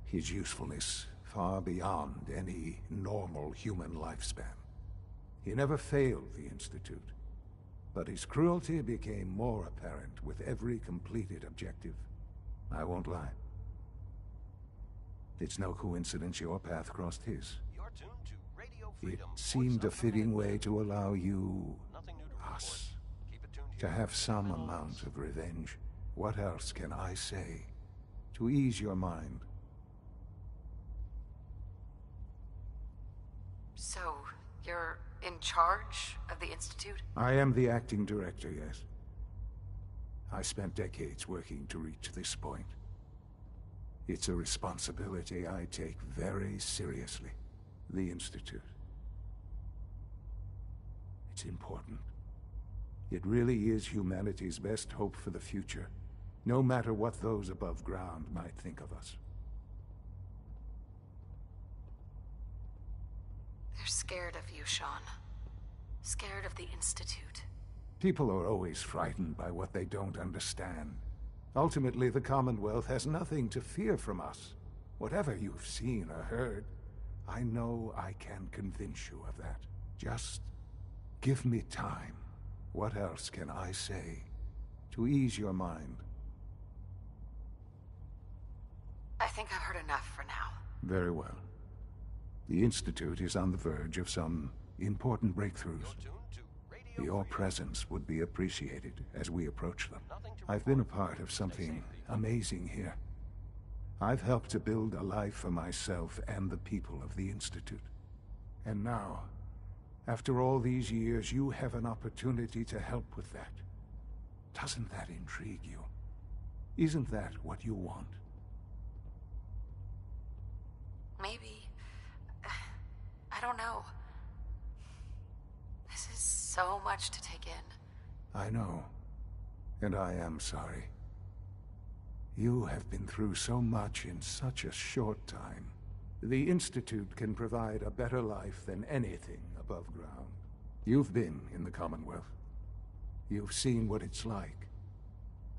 R: his usefulness far beyond any normal human lifespan. He never failed the Institute, but his cruelty became more apparent with every completed objective. I won't lie. It's no coincidence your path crossed his.
K: You're tuned to Radio
R: It
K: Freedom.
R: seemed a fitting way to allow you, us, to have some amount of revenge. What else can I say to ease your mind?
A: So, you're in charge of the Institute?
B: I am the acting director, yes. I spent decades working to reach this point. It's a responsibility I take very seriously. The Institute. It's important. It really is humanity's best hope for the future, no matter what those above ground might think of us.
A: They're scared of you, Sean. Scared of the Institute.
B: People are always frightened by what they don't understand. Ultimately, the Commonwealth has nothing to fear from us. Whatever you've seen or heard, I know I can convince you of that. Just give me time. What else can I say to ease your mind?
A: I think I've heard enough for now.
B: Very well. The Institute is on the verge of some important breakthroughs. Your presence would be appreciated as we approach them. I've been a part of something amazing here. I've helped to build a life for myself and the people of the Institute. And now, after all these years, you have an opportunity to help with that. Doesn't that intrigue you? Isn't that what you want?
A: Maybe. I don't know. This is so much to take in.
B: I know. And I am sorry. You have been through so much in such a short time. The Institute can provide a better life than anything above ground. You've been in the Commonwealth. You've seen what it's like.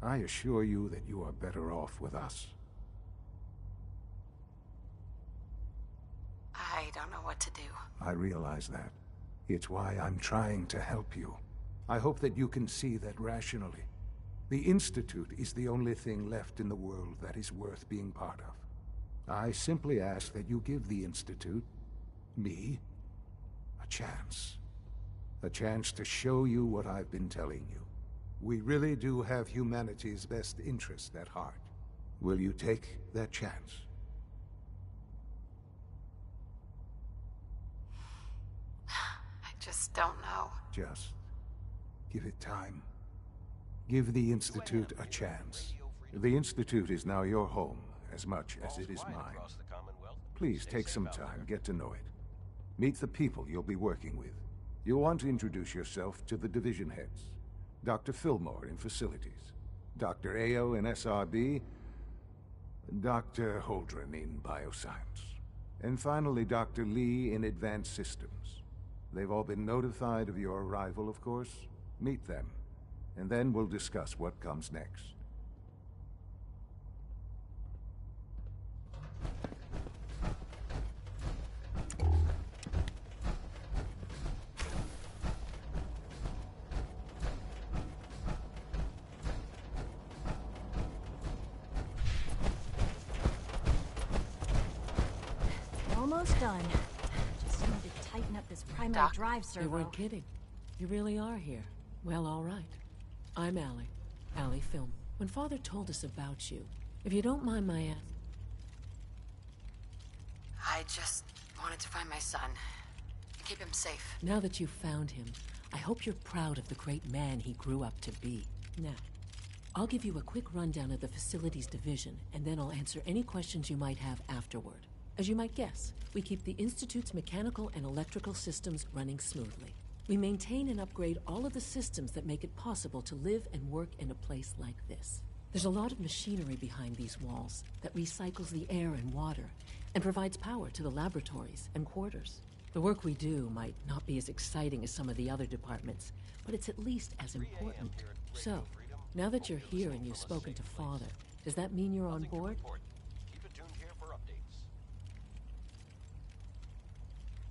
B: I assure you that you are better off with us.
A: I don't know what to do.
B: I realize that. It's why I'm trying to help you. I hope that you can see that rationally. The Institute is the only thing left in the world that is worth being part of. I simply ask that you give the Institute, me, a chance. A chance to show you what I've been telling you. We really do have humanity's best interest at heart. Will you take that chance?
A: I just don't know.
B: Just give it time. Give the Institute a chance. The Institute is now your home, as much as it is mine. Please take some time, get to know it. Meet the people you'll be working with. You'll want to introduce yourself to the division heads. Dr. Fillmore in Facilities, Dr. Ayo in SRB, Dr. Holdren in Bioscience, and finally Dr. Lee in Advanced Systems. They've all been notified of your arrival, of course. Meet them, and then we'll discuss what comes next.
T: Almost done. Just need to tighten up this primary drive servo.
Q: You weren't kidding. You really are here. Well, all right. I'm Allie. Allie Film. When Father told us about you, if you don't mind my asking...
A: I just wanted to find my son. Keep him safe.
Q: Now that you've found him, I hope you're proud of the great man he grew up to be. Now, I'll give you a quick rundown of the Facilities Division, and then I'll answer any questions you might have afterward. As you might guess, we keep the Institute's mechanical and electrical systems running smoothly. We maintain and upgrade all of the systems that make it possible to live and work in a place like this. There's a lot of machinery behind these walls that recycles the air and water and provides power to the laboratories and quarters. The work we do might not be as exciting as some of the other departments, but it's at least as important. So, now that you're here and you've spoken to Father, does that mean you're on board?
K: Keep it tuned here for updates.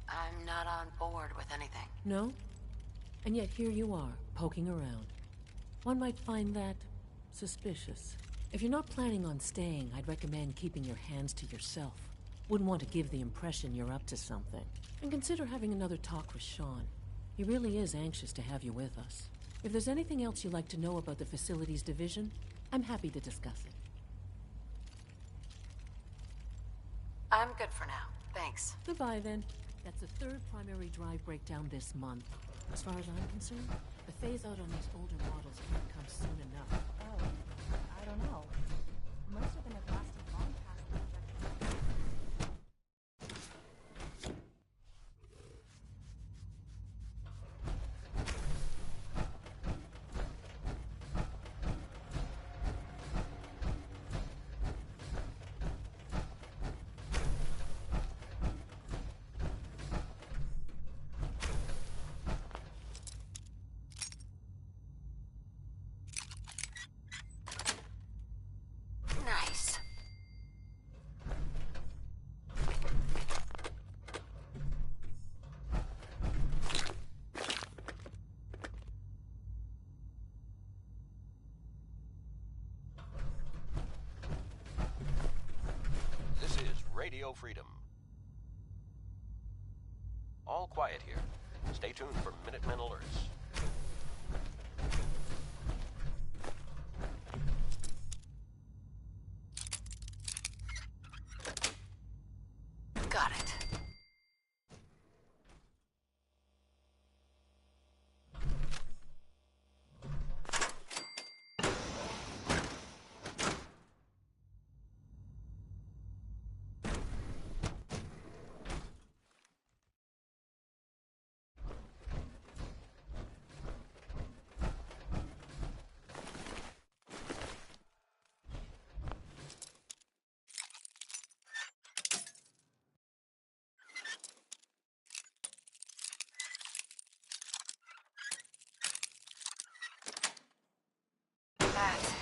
A: I'm not on board with anything.
Q: No? And yet here you are, poking around. One might find that suspicious. If you're not planning on staying, I'd recommend keeping your hands to yourself. Wouldn't want to give the impression you're up to something. And consider having another talk with Sean. He really is anxious to have you with us. If there's anything else you'd like to know about the Facilities Division, I'm happy to discuss it.
A: I'm good for now. Thanks.
Q: Goodbye, then. That's the third primary drive breakdown this month. As far as I'm concerned, the phase-out on these older models can't come soon enough.
T: Oh, I don't know. Most of them have lasted long past the projected.
A: Nice.
P: This is Radio Freedom. All quiet here. Stay tuned for Minutemen alerts.
A: Got it. That's it.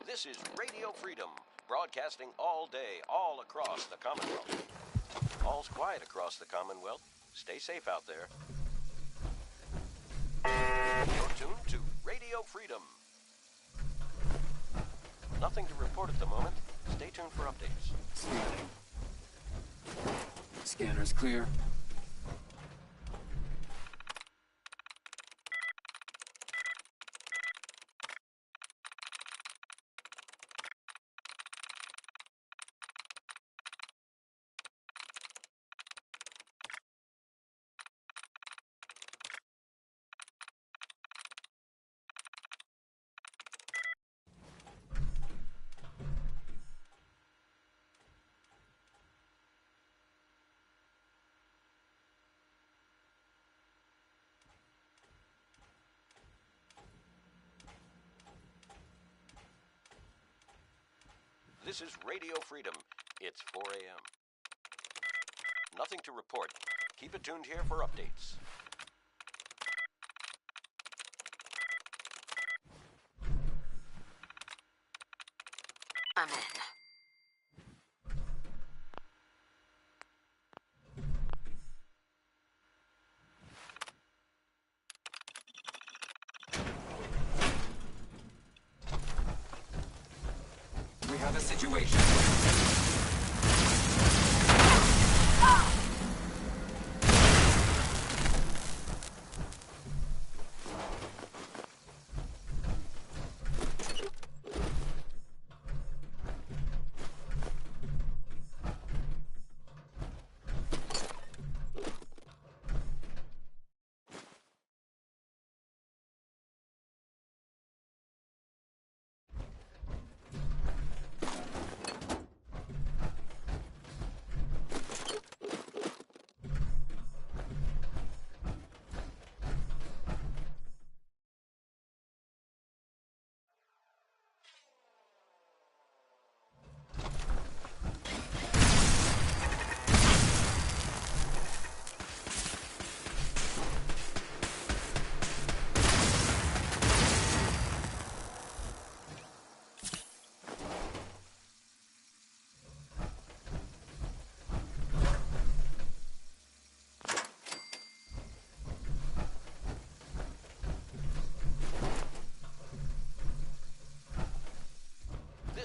P: This is Radio Freedom, broadcasting all day, all across the Commonwealth. All's quiet across the Commonwealth. Stay safe out there. You're tuned to Radio Freedom. Nothing to report at the moment. Stay tuned for updates.
U: Scanning. Scanner's clear.
P: This is Radio Freedom. It's 4 a.m. Nothing to report. Keep it tuned here for updates.
A: I'm in.
U: We have a situation.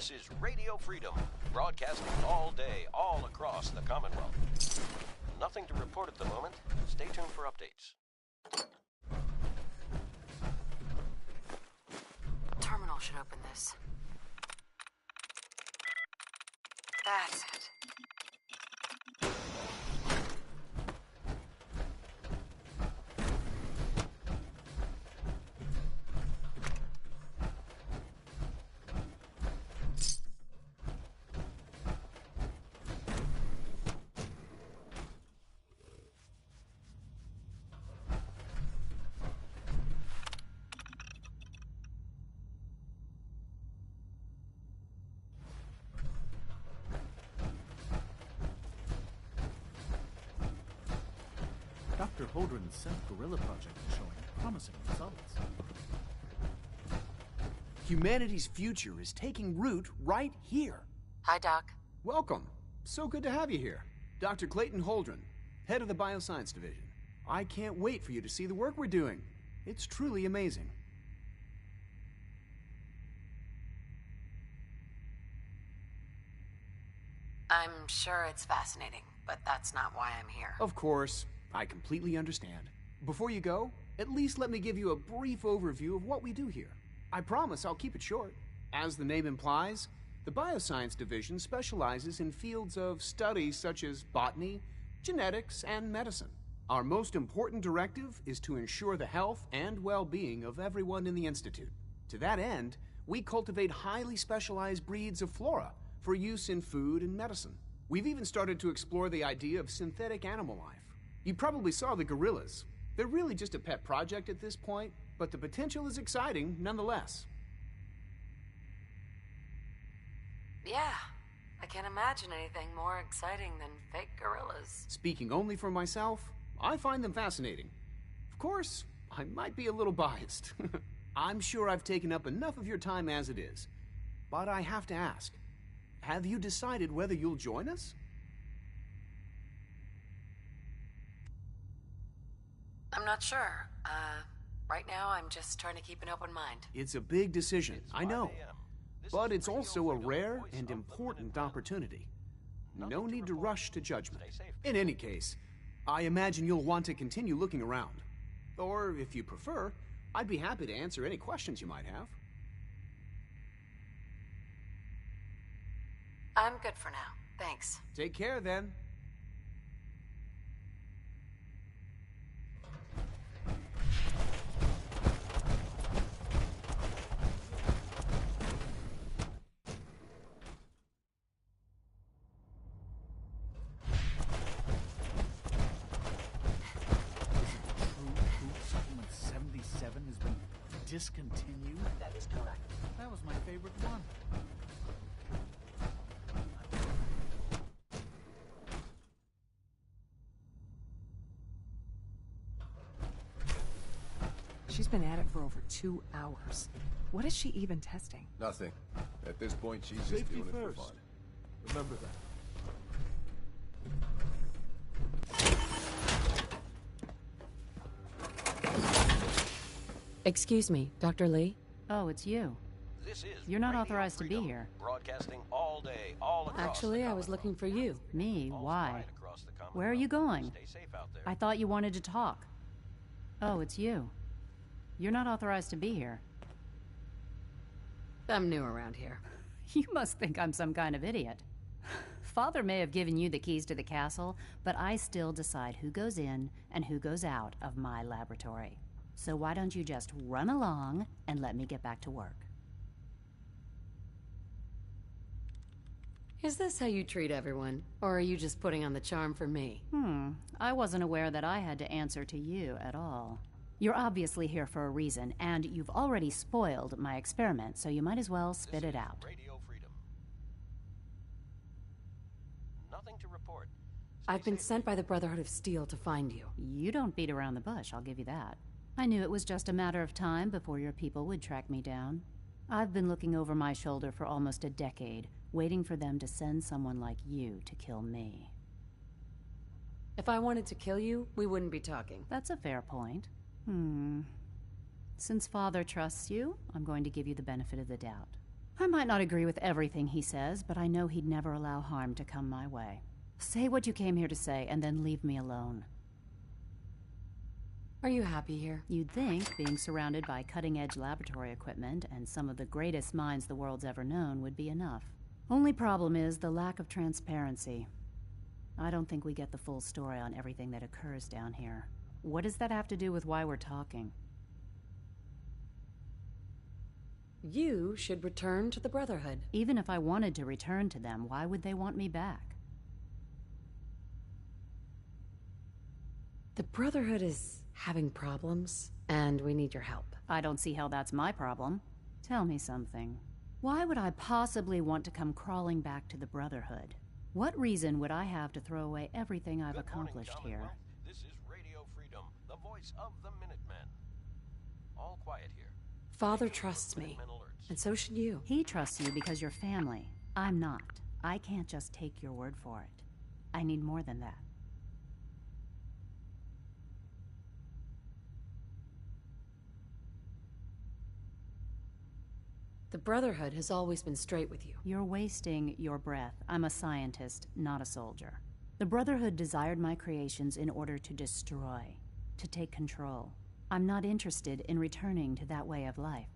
P: This is Radio Freedom, broadcasting all day, all across the Commonwealth. Nothing to report at the moment. Stay tuned for updates.
A: Terminal should open this. That's it.
L: Dr. Holdren's Synth Gorilla project is showing promising results.
D: Humanity's future is taking root right here.
A: Hi, Doc.
D: Welcome. So good to have you here. Dr. Clayton Holdren, head of the Bioscience Division. I can't wait for you to see the work we're doing. It's truly amazing.
A: I'm sure it's fascinating, but that's not why I'm here.
D: Of course, I completely understand. Before you go, at least let me give you a brief overview of what we do here. I promise I'll keep it short. As the name implies, the Bioscience Division specializes in fields of study such as botany, genetics, and medicine. Our most important directive is to ensure the health and well-being of everyone in the Institute. To that end, we cultivate highly specialized breeds of flora for use in food and medicine. We've even started to explore the idea of synthetic animal life. You probably saw the gorillas. They're really just a pet project at this point, but the potential is exciting nonetheless.
A: Yeah, I can't imagine anything more exciting than fake gorillas.
D: Speaking only for myself, I find them fascinating. Of course, I might be a little biased. I'm sure I've taken up enough of your time as it is. But I have to ask, have you decided whether you'll join us?
A: I'm not sure. Right now I'm just trying to keep an open mind.
D: It's a big decision, I know. But it's also a rare and important opportunity. No need to rush to judgment. In any case, I imagine you'll want to continue looking around. Or, if you prefer, I'd be happy to answer any questions you might have.
A: I'm good for now. Thanks.
D: Take care, then.
L: Discontinued?
A: That is correct.
L: That was my favorite one.
H: She's been at it for over 2 hours. What is she even testing?
V: Nothing. At this point, she's just
I: Safety
V: doing it
I: first.
V: for fun.
I: Remember that.
Q: Excuse me, Dr. Lee?
W: Oh, it's you.
P: This is
W: You're not
P: Radio
W: authorized to be
P: Freedom,
W: here.
P: Broadcasting all day, all across
Q: Actually,
P: the
Q: I was looking for you.
W: Me? Why?
P: across the Commonwealth.
W: Where are you going?
P: Stay safe out there.
W: I thought you wanted to talk. Oh, it's you. You're not authorized to be here.
Q: I'm new around here.
W: You must think I'm some kind of idiot. Father may have given you the keys to the castle, but I still decide who goes in and who goes out of my laboratory. So why don't you just run along and let me get back to work?
Q: Is this how you treat everyone? Or are you just putting on the charm for me?
W: I wasn't aware that I had to answer to you at all. You're obviously here for a reason, and you've already spoiled my experiment, so you might as well spit it out.
P: Radio Freedom. Nothing to report.
Q: I've been sent by the Brotherhood of Steel to find you.
W: You don't beat around the bush, I'll give you that. I knew it was just a matter of time before your people would track me down. I've been looking over my shoulder for almost a decade, waiting for them to send someone like you to kill me.
Q: If I wanted to kill you, we wouldn't be talking.
W: That's a fair point. Since Father trusts you, I'm going to give you the benefit of the doubt. I might not agree with everything he says, but I know he'd never allow harm to come my way. Say what you came here to say, and then leave me alone.
A: Are you happy here?
W: You'd think being surrounded by cutting-edge laboratory equipment and some of the greatest minds the world's ever known would be enough. Only problem is the lack of transparency. I don't think we get the full story on everything that occurs down here. What does that have to do with why we're talking?
A: You should return to the Brotherhood.
W: Even if I wanted to return to them, why would they want me back?
A: The Brotherhood is having problems, and we need your help.
W: I don't see how that's my problem. Tell me something. Why would I possibly want to come crawling back to the Brotherhood? What reason would I have to throw away everything I've accomplished here?
P: This is Radio Freedom, the voice of the Minutemen. All quiet here.
A: Father trusts me, and so should you.
W: He trusts you because you're family. I'm not. I can't just take your word for it. I need more than that.
A: The Brotherhood has always been straight with you.
W: You're wasting your breath. I'm a scientist, not a soldier. The Brotherhood desired my creations in order to destroy, to take control. I'm not interested in returning to that way of life.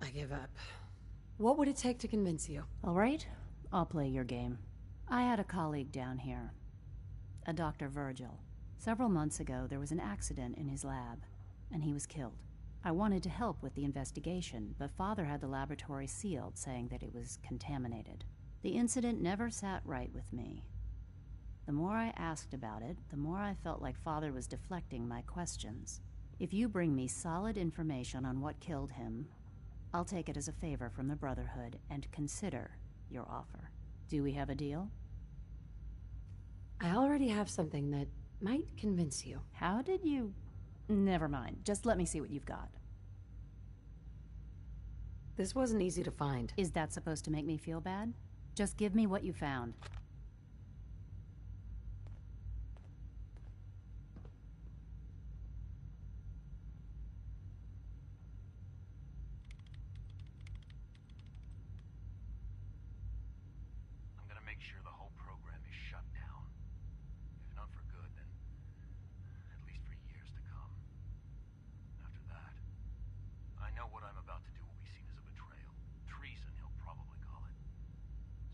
A: I give up. What would it take to convince you?
W: All right, I'll play your game. I had a colleague down here, a Dr. Virgil. Several months ago, there was an accident in his lab, and he was killed. I wanted to help with the investigation, but Father had the laboratory sealed, saying that it was contaminated. The incident never sat right with me. The more I asked about it, the more I felt like Father was deflecting my questions. If you bring me solid information on what killed him, I'll take it as a favor from the Brotherhood and consider your offer. Do we have a deal?
A: I already have something that might convince you.
W: How did you... Never mind. Just let me see what you've got.
A: This wasn't easy to find.
W: Is that supposed to make me feel bad? Just give me what you found.
C: I'm gonna make sure the whole program is shut down. If not for good, then at least for years to come. After that, I know what I'm about to do will be seen as a betrayal. Treason, he'll probably call it.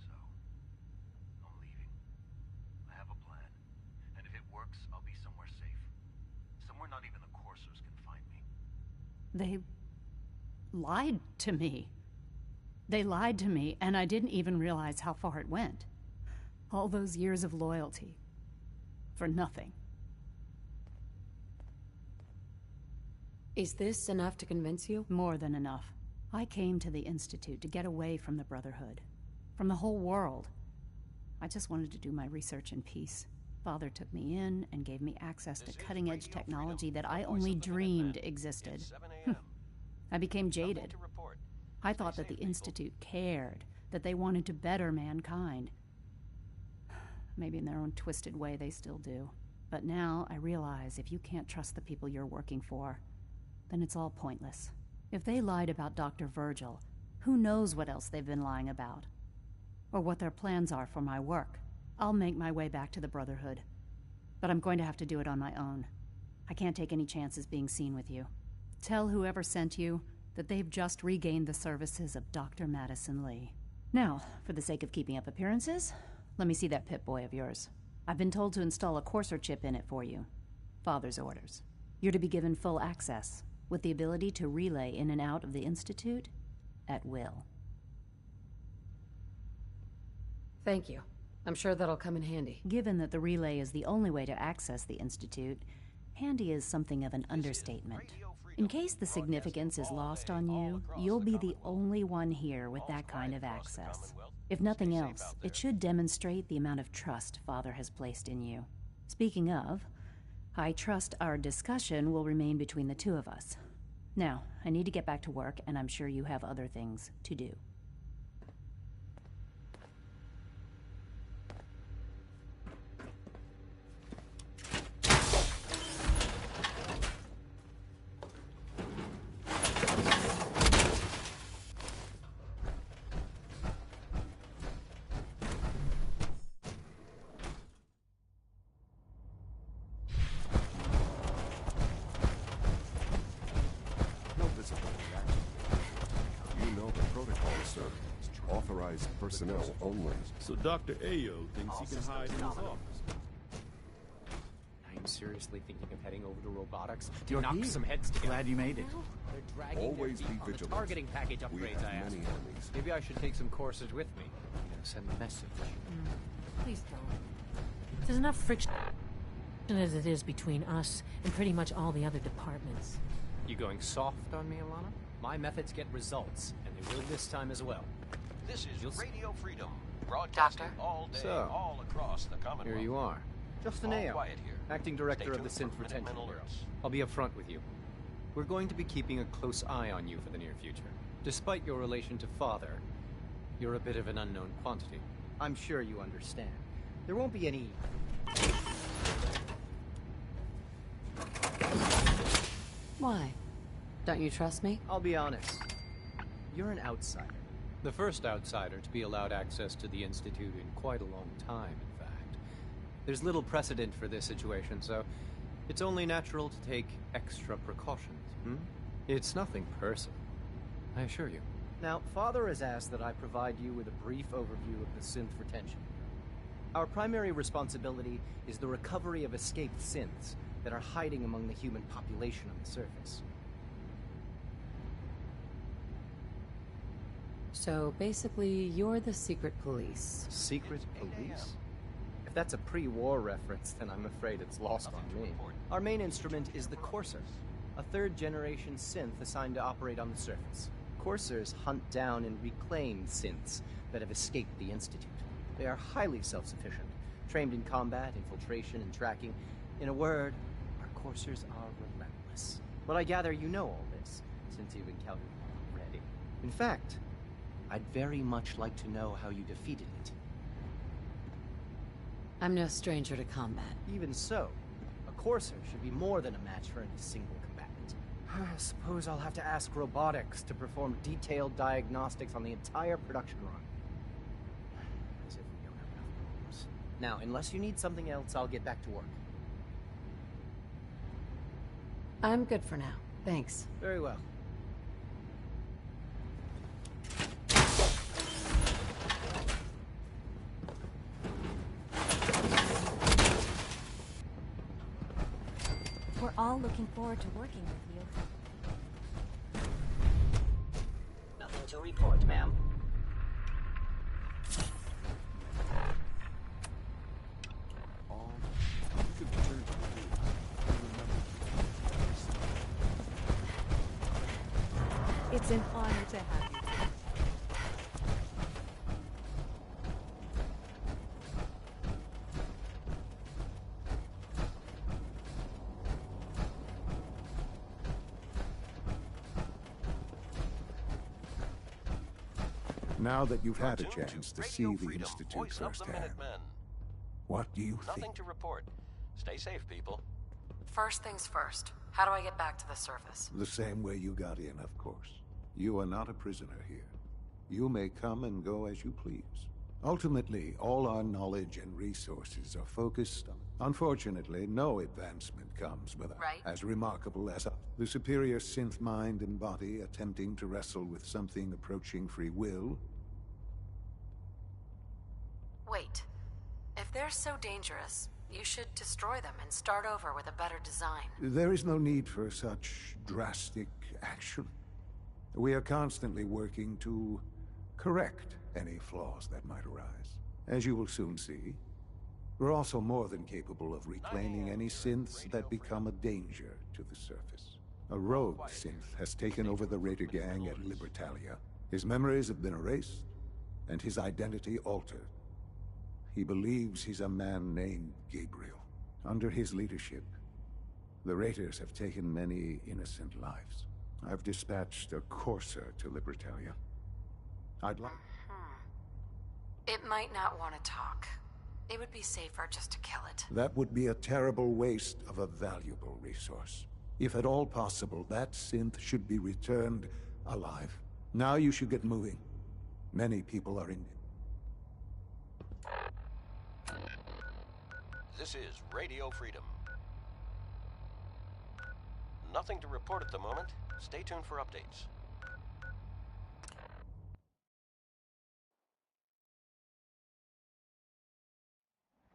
C: So, I'm leaving. I have a plan. And if it works, I'll be somewhere safe. Somewhere not even the coursers can find me.
W: They lied to me. They lied to me, and I didn't even realize how far it went. All those years of loyalty. For nothing.
A: Is this enough to convince you?
W: More than enough. I came to the Institute to get away from the Brotherhood. From the whole world. I just wanted to do my research in peace. Father took me in and gave me access to cutting-edge technology that I only dreamed existed. I became jaded. I thought that the Institute cared, that they wanted to better mankind. Maybe in their own twisted way they still do. But now I realize if you can't trust the people you're working for, then it's all pointless. If they lied about Dr. Virgil, who knows what else they've been lying about? Or what their plans are for my work. I'll make my way back to the Brotherhood. But I'm going to have to do it on my own. I can't take any chances being seen with you. Tell whoever sent you that they've just regained the services of Dr. Madison Lee. Now, for the sake of keeping up appearances, let me see that Pip-Boy of yours. I've been told to install a Courser chip in it for you. Father's orders. You're to be given full access, with the ability to relay in and out of the Institute at will.
A: Thank you. I'm sure that'll come in handy.
W: Given that the relay is the only way to access the Institute, handy is something of an understatement. In case the significance is lost on you, you'll be the only one here with that kind of access. If nothing else, it should demonstrate the amount of trust Father has placed in you. Speaking of, I trust our discussion will remain between the two of us. Now, I need to get back to work, and I'm sure you have other things to do.
V: Authorized personnel only.
J: So Dr. Ayo thinks he can hide in his office.
E: Are you seriously thinking of heading over to robotics to knock some heads together?
F: Glad you made it.
E: They're dragging
V: Always
E: their
V: be
E: feet on the
V: vigilant.
E: targeting package
V: We
E: upgrades
V: have
E: I asked
V: many
E: for.
V: enemies.
E: Maybe I should take some courses with me. I'm gonna send a message.
Q: Please don't. There's enough friction as it is between us and pretty much all the other departments.
E: You going soft on me, Alana? My methods get results, and they will this time as well.
P: This is Radio Freedom, broadcasting
A: Doctor?
P: all day,
E: So,
P: all across the Commonwealth.
E: Here you are. Justin
P: All
E: Ayo,
P: quiet here.
E: acting director
P: Stay
E: of the
P: tuned
E: Synth
P: for
E: Retention
P: Minutemen
E: Bureau.
P: alerts.
E: I'll be upfront with you. We're going to be keeping a close eye on you for the near future. Despite your relation to Father, you're a bit of an unknown quantity. I'm sure you understand. There won't be any...
A: Why? Don't you trust me?
E: I'll be honest. You're an outsider. The first outsider to be allowed access to the Institute in quite a long time, in fact. There's little precedent for this situation, so it's only natural to take extra precautions, It's nothing personal, I assure you. Now, Father has asked that I provide you with a brief overview of the synth retention. Our primary responsibility is the recovery of escaped synths that are hiding among the human population on the surface.
A: So basically, you're the secret police.
E: Secret police? If that's a pre-war reference, then I'm afraid it's lost on me. Our main instrument is the Courser, a third-generation synth assigned to operate on the surface. Coursers hunt down and reclaim synths that have escaped the Institute. They are highly self-sufficient, trained in combat, infiltration, and tracking. In a word, our Coursers are relentless. But I gather you know all this, since you've encountered it already. In fact, I'd very much like to know how you defeated it.
A: I'm no stranger to combat.
E: Even so, a Courser should be more than a match for any single combatant. I suppose I'll have to ask robotics to perform detailed diagnostics on the entire production run. As if we don't have enough problems. Now, unless you need something else, I'll get back to work.
A: I'm good for now. Thanks.
E: Very well.
T: We're all looking forward to working with you.
G: Nothing to report, ma'am.
H: It's an honor to have you.
R: Now that you've had a chance to see
P: Radio
R: the
P: Freedom,
R: Institute
P: voice of the
R: firsthand,
P: Minutemen.
R: what do you
P: Nothing
R: think?
P: to report. Stay safe, people.
A: First things first. How do I get back to the surface?
R: The same way you got in, of course. You are not a prisoner here. You may come and go as you please. Ultimately, all our knowledge and resources are focused on... Unfortunately, no advancement comes without as remarkable as the superior synth mind and body attempting to wrestle with something approaching free will.
A: Wait. If they're so dangerous, you should destroy them and start over with a better design.
R: There is no need for such drastic action. We are constantly working to correct any flaws that might arise. As you will soon see, we're also more than capable of reclaiming any synths that become a danger to the surface. A rogue synth has taken over the Raider gang at Libertalia. His memories have been erased, and his identity altered. He believes he's a man named Gabriel. Under his leadership, the Raiders have taken many innocent lives. I've dispatched a Courser to Libertalia. I'd like...
A: It might not want to talk. It would be safer just to kill it.
R: That would be a terrible waste of a valuable resource. If at all possible, that synth should be returned alive. Now you should get moving. Many people are in...
P: This is Radio Freedom. Nothing to report at the moment. Stay tuned for updates.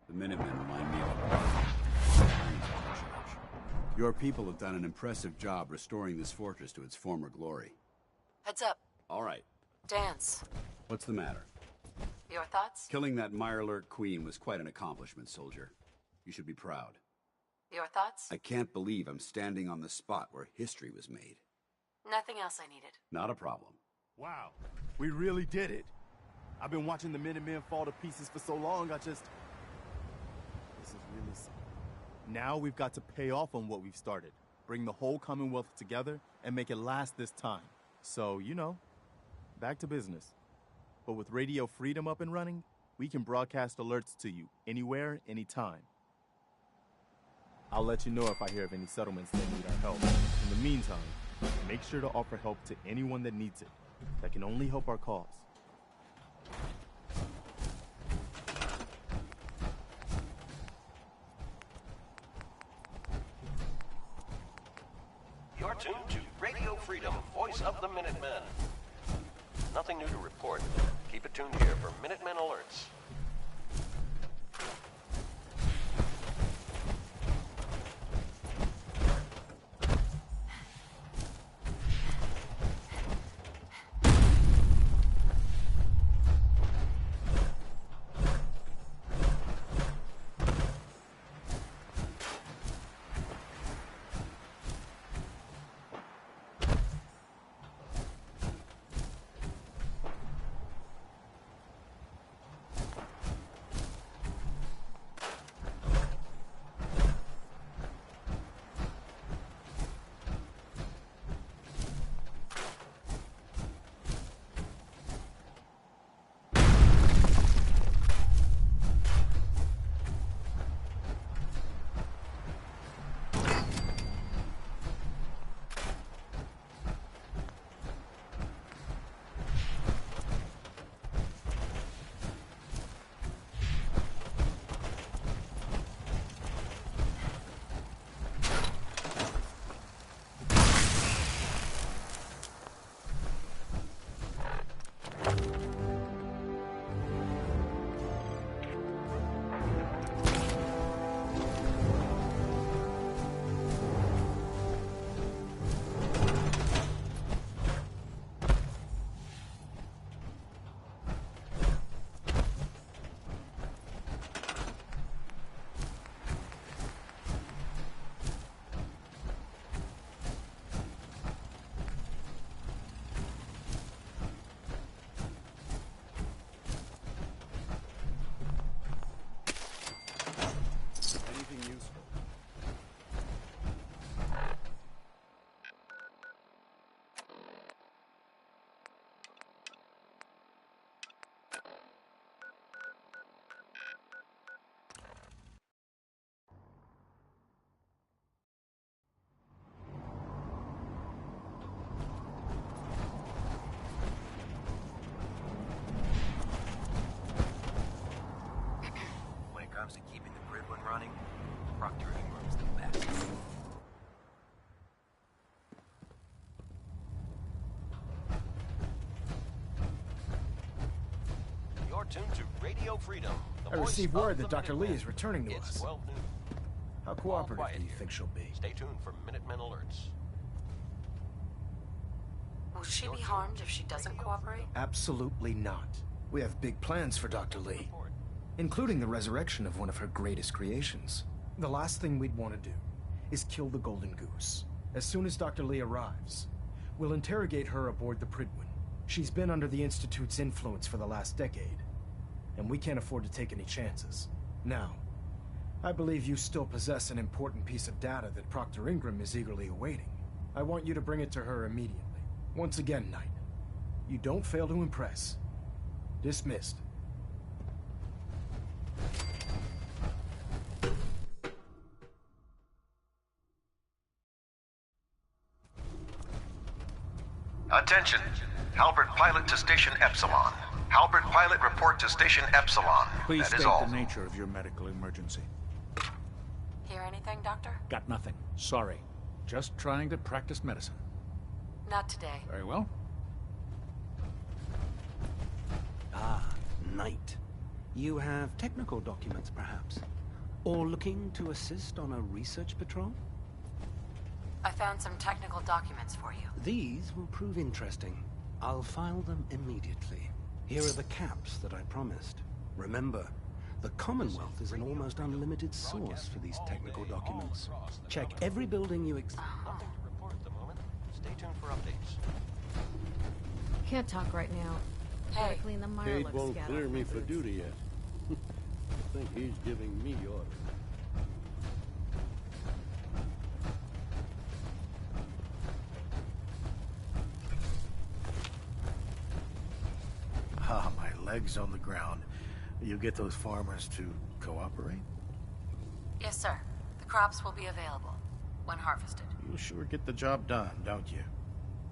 F: The Minutemen remind me of a part. Your people have done an impressive job restoring this fortress to its former glory.
A: Heads up.
F: All right.
A: Dance.
F: What's the matter?
A: Your thoughts?
F: Killing that Mirelurk queen was quite an accomplishment, soldier. You should be proud.
A: Your thoughts?
F: I can't believe I'm standing on the spot where history was made.
A: Nothing else I needed.
F: Not a problem.
J: Wow, we really did it. I've been watching the Minutemen fall to pieces for so long, This is really something. Now we've got to pay off on what we've started. Bring the whole Commonwealth together and make it last this time. So, you know, back to business. But with Radio Freedom up and running, we can broadcast alerts to you anywhere, anytime. I'll let you know if I hear of any settlements that need our help. In the meantime, make sure to offer help to anyone that needs it. That can only help our cause.
K: You're tuned to Radio Freedom, voice of the Minutemen. Nothing new to report. Keep it tuned here for Minutemen alerts.
C: To keeping the grid one running, Proctor Ingram's the best.
K: You're tuned to Radio Freedom.
L: I received word that Dr. Lee is returning to us.
K: 12 noon.
L: How cooperative do you think she'll be?
K: Stay tuned for Minutemen alerts.
A: Will she be harmed if she doesn't cooperate?
L: Absolutely not. We have big plans for Dr. Lee, including the resurrection of one of her greatest creations. The last thing we'd want to do is kill the Golden Goose. As soon as Dr. Lee arrives, we'll interrogate her aboard the Prydwen. She's been under the Institute's influence for the last decade, and we can't afford to take any chances. Now, I believe you still possess an important piece of data that Proctor Ingram is eagerly awaiting. I want you to bring it to her immediately. Once again, Knight, you don't fail to impress. Dismissed.
G: Attention. Halbert Pilot to Station Epsilon. Halbert Pilot, report to Station Epsilon.
O: Please
G: That
O: state
G: is all.
O: the nature of your medical emergency.
A: Hear anything, Doctor?
O: Got nothing. Sorry. Just trying to practice medicine.
A: Not today.
O: Very well.
I: Ah, Knight.
M: You have technical documents, perhaps? Or looking to assist on a research patrol?
A: I found some technical documents for you.
M: These will prove interesting. I'll file them immediately. Here are the caps that I promised. Remember, the Commonwealth is an almost unlimited source for these technical documents. Check every building you
K: Nothing to report at the moment. Stay tuned for updates.
N: Can't talk right now. Gotta clean the
S: Cade
N: Mirelux
S: won't
N: scat
S: clear
N: off
S: me
N: my
S: for
N: boots.
S: duty yet. I think he's giving me orders.
X: Ah, my legs on the ground. You get those farmers to cooperate?
A: Yes, sir. The crops will be available when harvested.
X: You sure get the job done, don't you?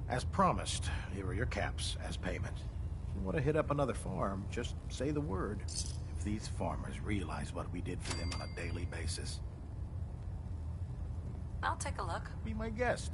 X: As promised, here are your caps as payment. If you want to hit up another farm, just say the word. If these farmers realize what we did for them on a daily basis.
A: I'll take a look.
X: Be my guest.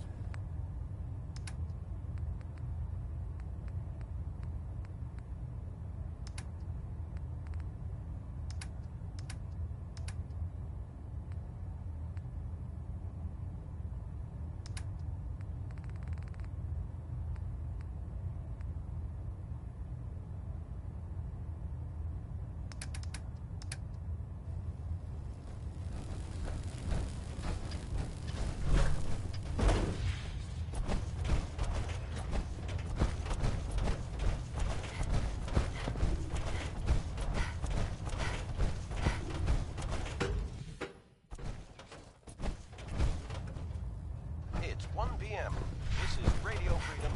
K: It's 1 p.m. This is Radio Freedom,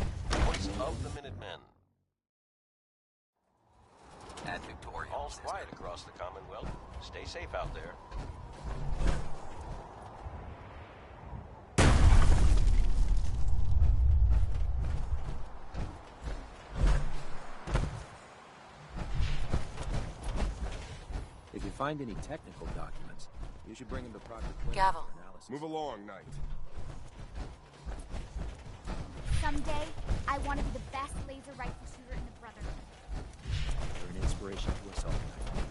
K: voice of the Minutemen.
P: At Victoria.
K: All quiet across the Commonwealth. Stay safe out there.
Y: If you find any technical documents, you should bring them to Proctor Quinn
A: Gavel.
Y: for analysis.
V: Move along, Knight.
T: Someday, I want to be the best laser rifle shooter in the Brotherhood.
Y: You're an inspiration to us all, Knight.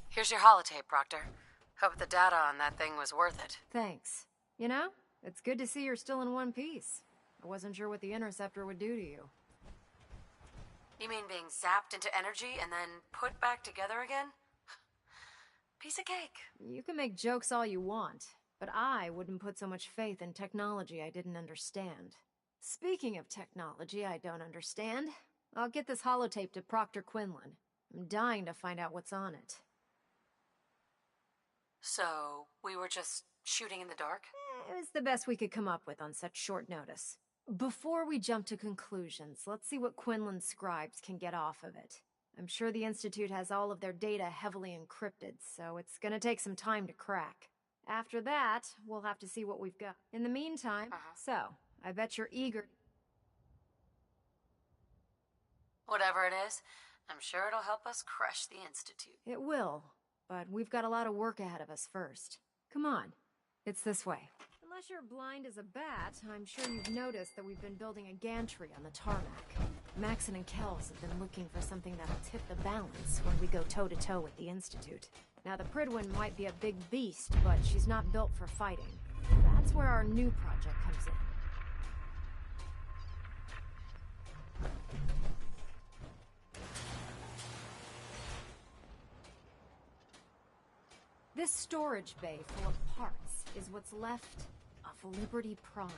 A: Here's your holotape, Proctor. Hope the data on that thing was worth it.
N: Thanks. You know, it's good to see you're still in one piece. I wasn't sure what the interceptor would do to you.
A: You mean being zapped into energy and then put back together again? Piece of cake.
N: You can make jokes all you want, but I wouldn't put so much faith in technology I didn't understand. Speaking of technology I don't understand, I'll get this holotape to Proctor Quinlan. I'm dying to find out what's on it.
A: So, we were just shooting in the dark?
N: It was the best we could come up with on such short notice. Before we jump to conclusions, let's see what Quinlan's scribes can get off of it. I'm sure the Institute has all of their data heavily encrypted, so it's gonna take some time to crack. After that, we'll have to see what we've got. In the meantime, so, I bet you're eager.
A: Whatever it is, I'm sure it'll help us crush the Institute.
N: It will, but we've got a lot of work ahead of us first. Come on, it's this way. Unless you're blind as a bat, I'm sure you've noticed that we've been building a gantry on the tarmac. Maxon and Kells have been looking for something that'll tip the balance when we go toe-to-toe with the Institute. Now, the Pridwin might be a big beast, but she's not built for fighting. That's where our new project comes in. This storage bay full of parts is what's left of Liberty Prime.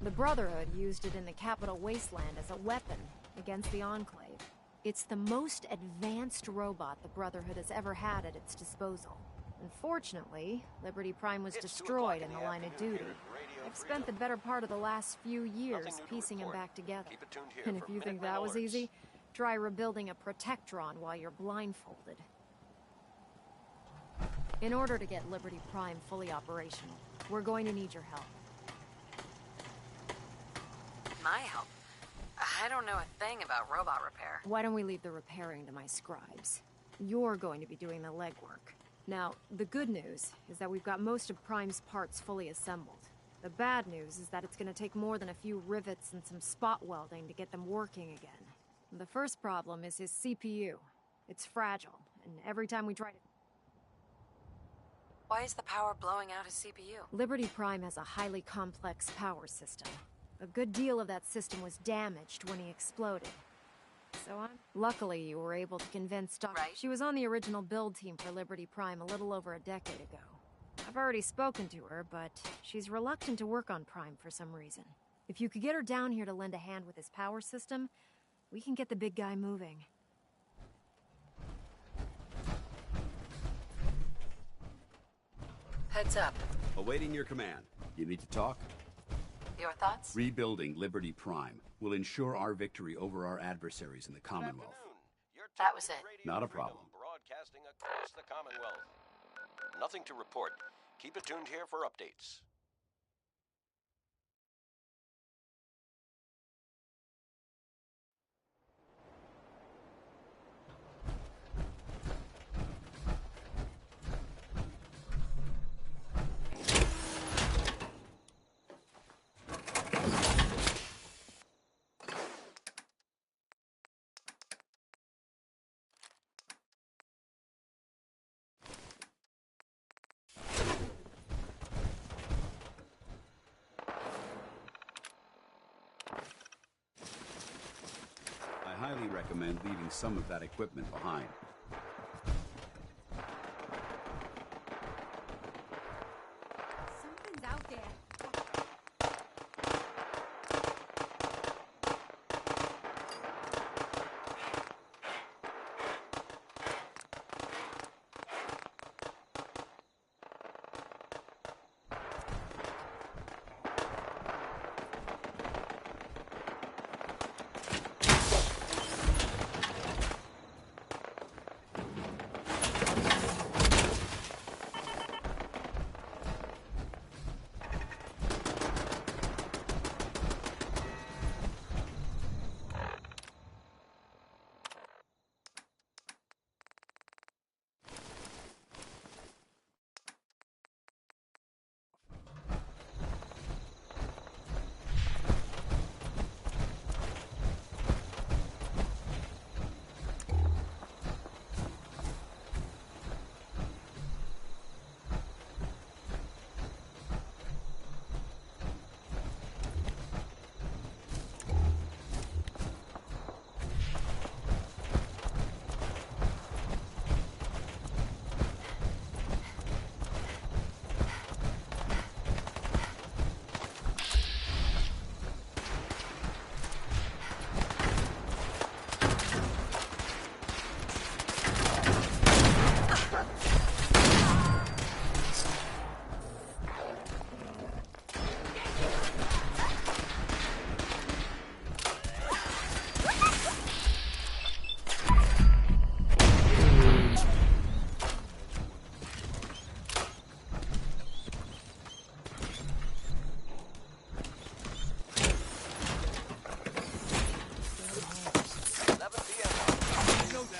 N: The Brotherhood used it in the Capital Wasteland as a weapon against the Enclave. It's the most advanced robot the Brotherhood has ever had at its disposal. Unfortunately, Liberty Prime was destroyed in the line of duty. I've spent the better part of the last few years piecing him back together. And if you think that was easy, try rebuilding a Protectron while you're blindfolded. In order to get Liberty Prime fully operational, we're going to need your help.
A: My help? I don't know a thing about robot repair.
N: Why don't we leave the repairing to my scribes? You're going to be doing the legwork. Now, the good news is that we've got most of Prime's parts fully assembled. The bad news is that it's going to take more than a few rivets and some spot welding to get them working again. The first problem is his CPU. It's fragile, and every time we try to...
A: Why is the power blowing out his CPU?
N: Liberty Prime has a highly complex power system. A good deal of that system was damaged when he exploded. Luckily, you were able to convince Dr.
A: Right.
N: She was on the original build team for Liberty Prime a little over a decade ago. I've already spoken to her, but she's reluctant to work on Prime for some reason. If you could get her down here to lend a hand with his power system, we can get the big guy moving.
A: Heads up.
F: Awaiting your command. You need to talk?
A: Your thoughts?
F: Rebuilding Liberty Prime will ensure our victory over our adversaries in the Commonwealth.
A: That was it.
F: Not a problem.
K: Broadcasting across the Commonwealth. Nothing to report. Keep it tuned here for updates.
F: I highly recommend leaving some of that equipment behind.
N: Something's out there.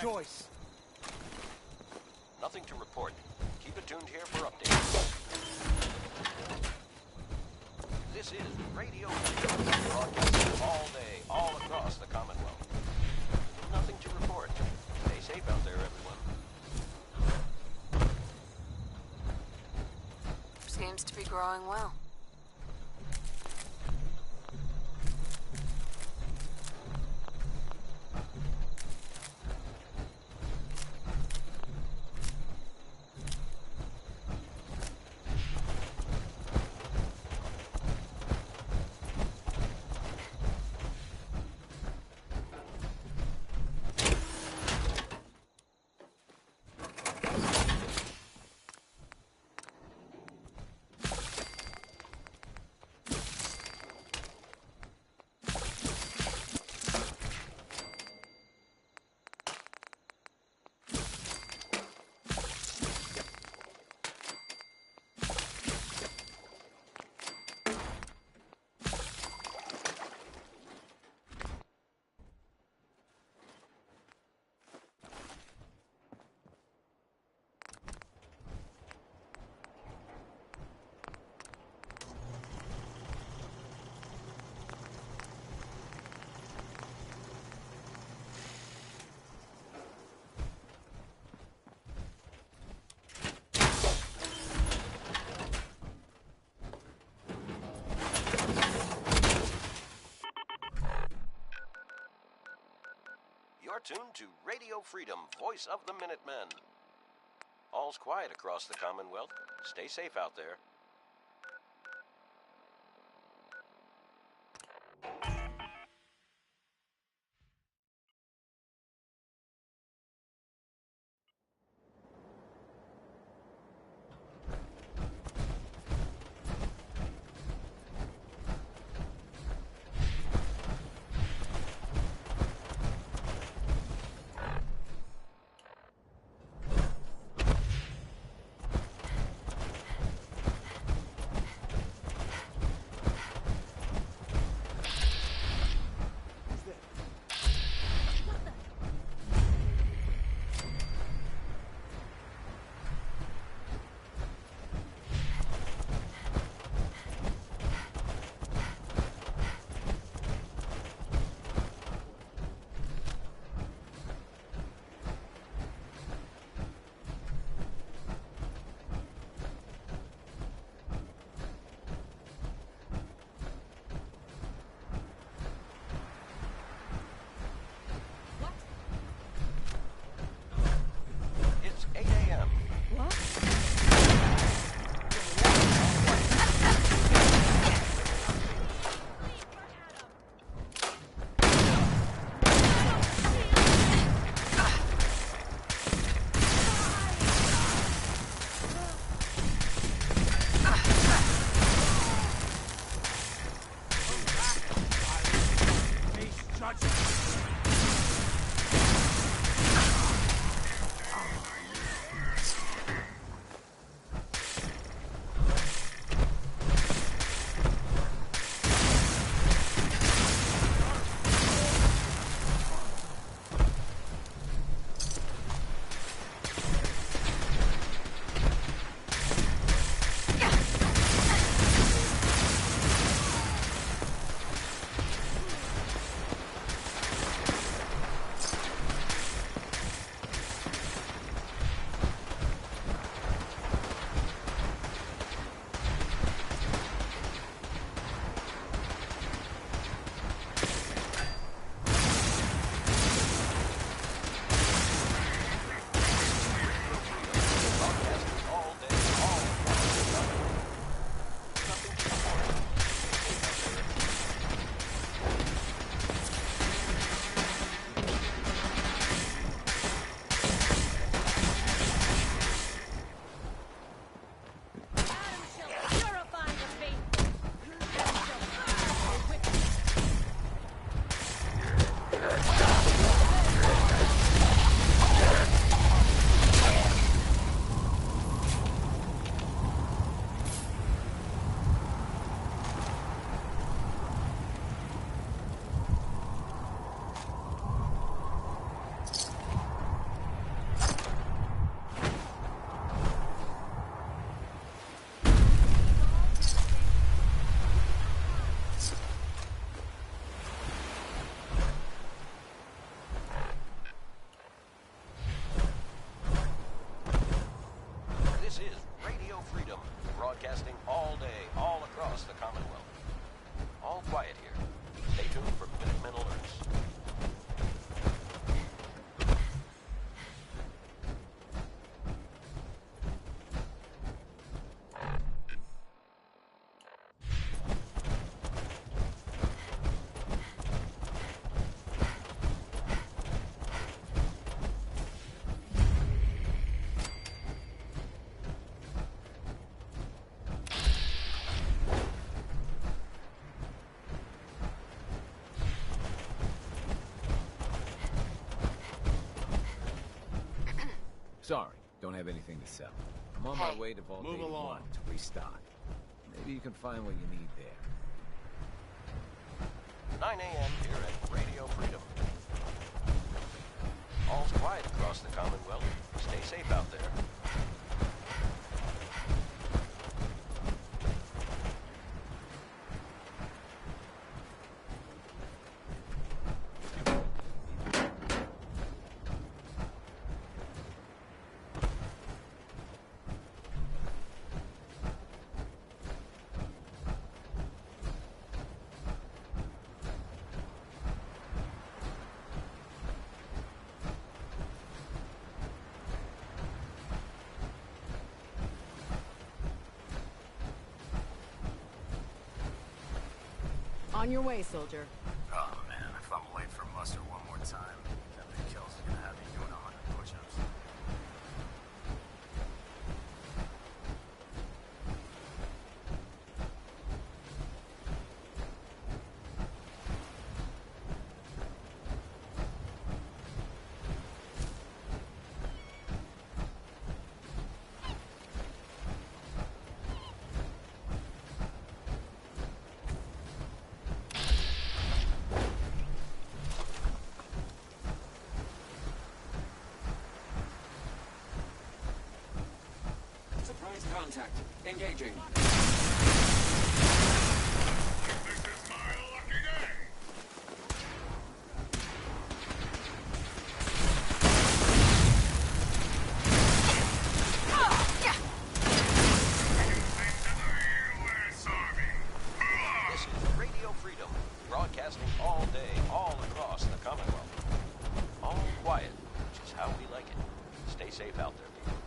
E: Choice.
K: Nothing to report. Keep it tuned here for updates. This is Radio Freedom, broadcasting all day, all across the Commonwealth. Nothing to report. Stay safe out there, everyone.
A: Seems to be growing well.
K: You're tuned to Radio Freedom, voice of the Minutemen. All's quiet across the Commonwealth. Stay safe out there. It's 8 a.m. This is Radio Freedom, broadcasting all day, all across the Commonwealth. All quiet here. Stay tuned for Minutemen alerts.
Y: Sorry, don't have anything to sell. I'm on my way to Vault 81 to restock. Maybe you can find what you need there.
K: 9 a.m. here at Radio Freedom. All's quiet across the Commonwealth. Stay safe out there.
H: On your way, soldier.
X: Oh man, if I'm late for muster one more time, Captain Kills is gonna have me doing 100 push-ups.
B: Surprise contact. Engaging.
K: This is Radio Freedom, broadcasting all day, all across the Commonwealth. All quiet, which is how we like it. Stay safe out there, people.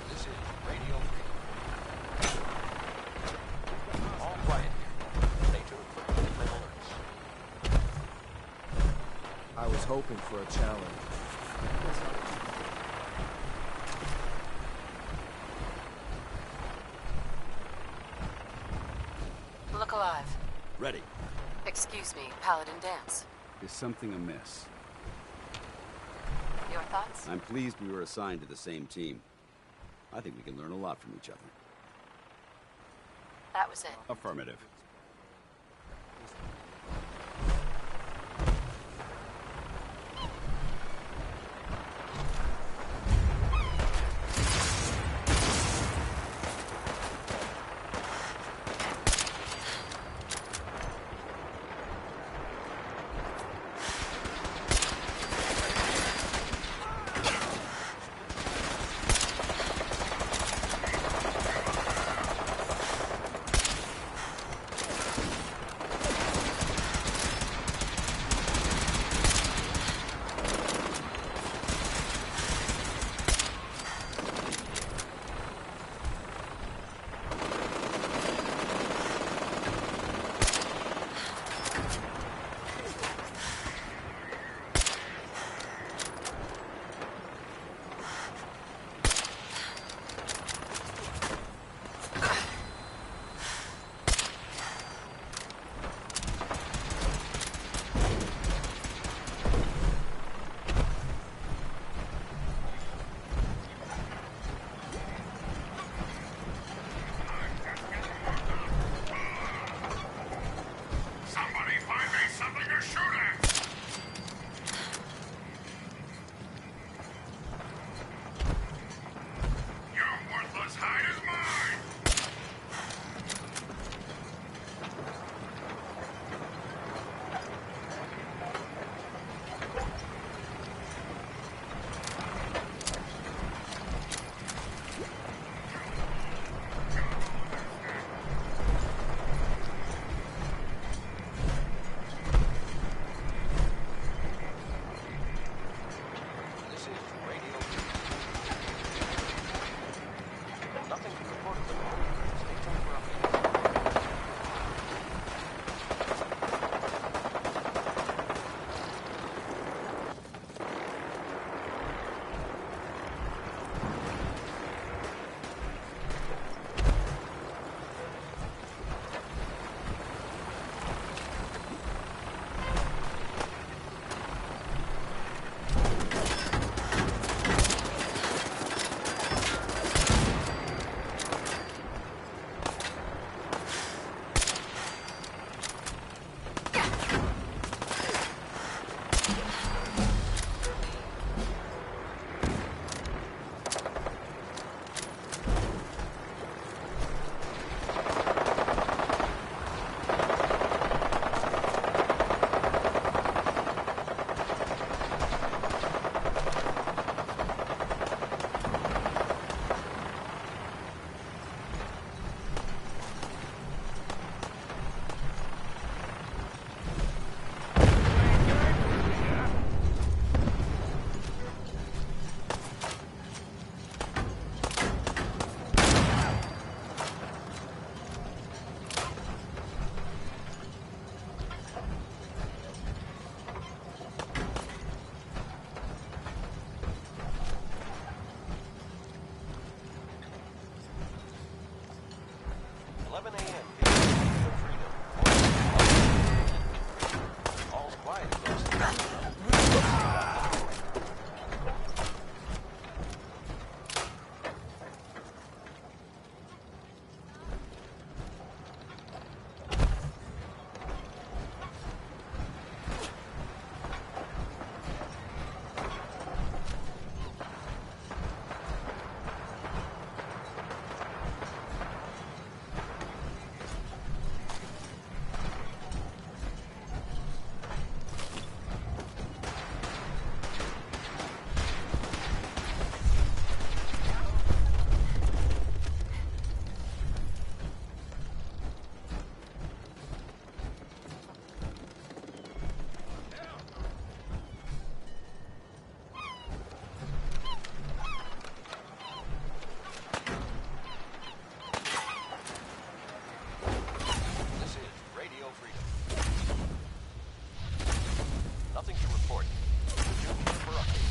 K: This is Radio Freedom. All quiet here. Stay tuned for Minutemen alerts.
D: I was hoping for a challenge.
A: Look alive.
F: Ready.
A: Excuse me, Paladin Dance.
F: Is something amiss?
A: Your thoughts?
F: I'm pleased we were assigned to the same team. I think we can learn a lot from each other.
A: That was it.
F: Affirmative.
K: 11 a.m. here at Radio Freedom. All's quiet across the Nothing to report. Tune in for updates.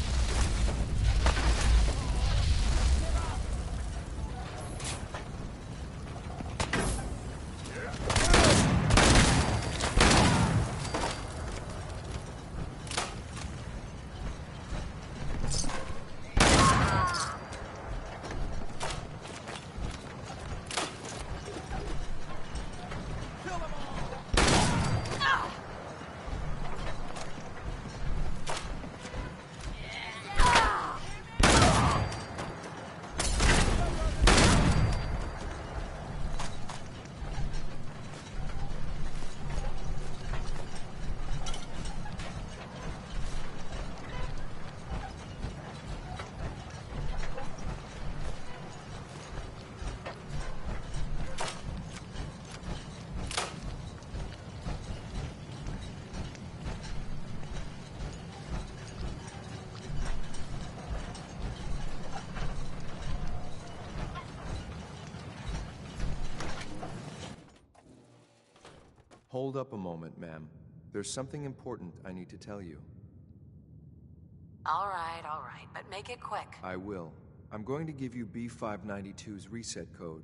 D: Hold up a moment, ma'am. There's something important I need to tell you.
A: All right, but make it quick.
D: I will. I'm going to give you B592's reset code.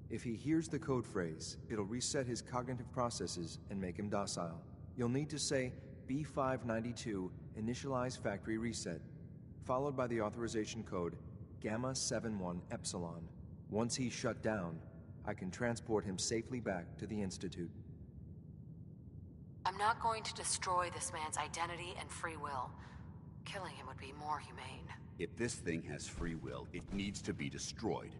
D: If he hears the code phrase, it'll reset his cognitive processes and make him docile. You'll need to say B592 initialize factory reset, followed by the authorization code Gamma 71 Epsilon. Once he's shut down, I can transport him safely back to the Institute.
A: I'm not going to destroy this man's identity and free will. Killing him would be more humane.
F: If this thing has free will, it needs to be destroyed.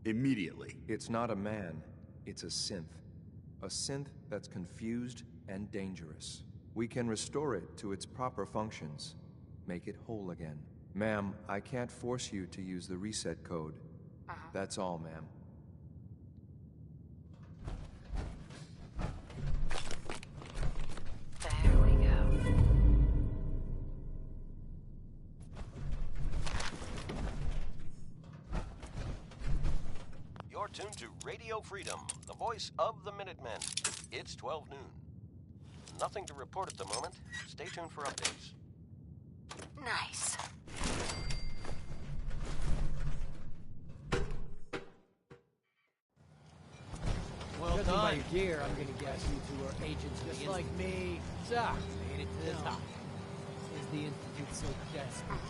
F: Immediately.
D: It's not a man, it's a synth. A synth that's confused and dangerous. We can restore it to its proper functions, make it whole again. Ma'am, I can't force you to use the reset code. That's all, ma'am.
A: There we go.
K: You're tuned to Radio Freedom, the voice of the Minutemen. It's 12 noon. Nothing to report at the moment. Stay tuned for updates.
A: Nice.
J: Well done. By your gear, I'm gonna guess you two are agents just like me. So, made it to the top. Is the Institute so desperate?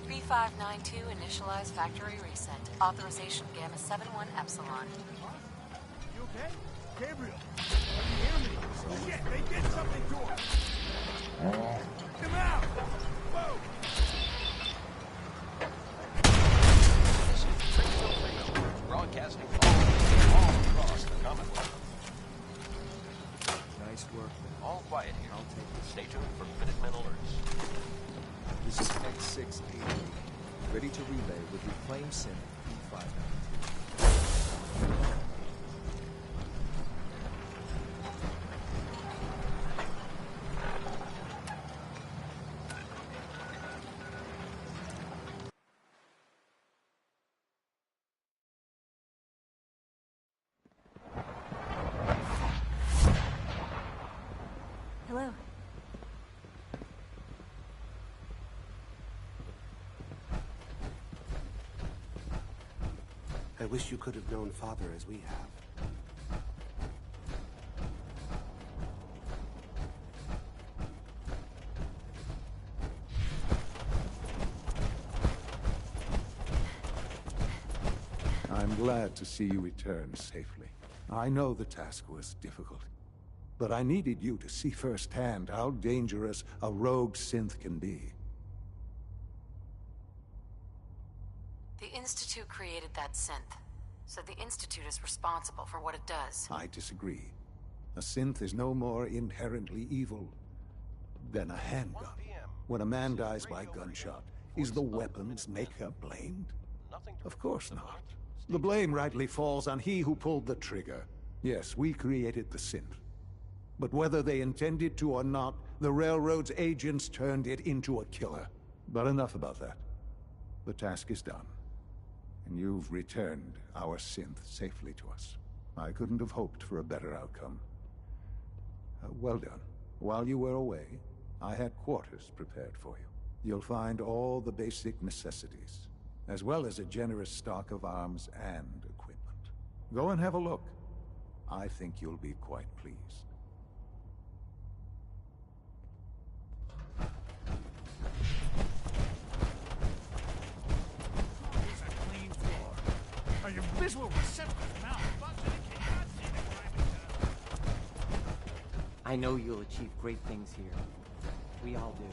A: B592 initialize factory reset. Authorization Gamma 71 Epsilon.
Q: You okay? Gabriel! Hear me! Shit, they did something to him! Come out! Whoa!
K: Broadcasting all across the Commonwealth.
D: Nice work.
K: All quiet here. I'll take it. Stay tuned for Minutemen alerts.
D: This is X688, ready to relay with reclaimed synth B592.
T: Hello.
I: I wish you could have known Father as we have.
C: I'm glad to see you return safely. I know the task was difficult, but I needed you to see firsthand how dangerous a rogue synth can be.
A: The Institute created that synth, so the Institute is responsible for what it does.
C: I disagree. A synth is no more inherently evil than a handgun. When a man dies by gunshot, is the weapon's maker blamed? Of course not. The blame rightly falls on he who pulled the trigger. Yes, we created the synth. But whether they intended to or not, the Railroad's agents turned it into a killer. But enough about that. The task is done. And you've returned our synth safely to us. I couldn't have hoped for a better outcome. Well done. While you were away, I had quarters prepared for you. You'll find all the basic necessities, as well as a generous stock of arms and equipment. Go and have a look. I think you'll be quite pleased.
Q: It's a clean floor. Are your visual receptors malfunctioning? Can you not see the grimy stuff?
J: I know you'll achieve great things here. We all do.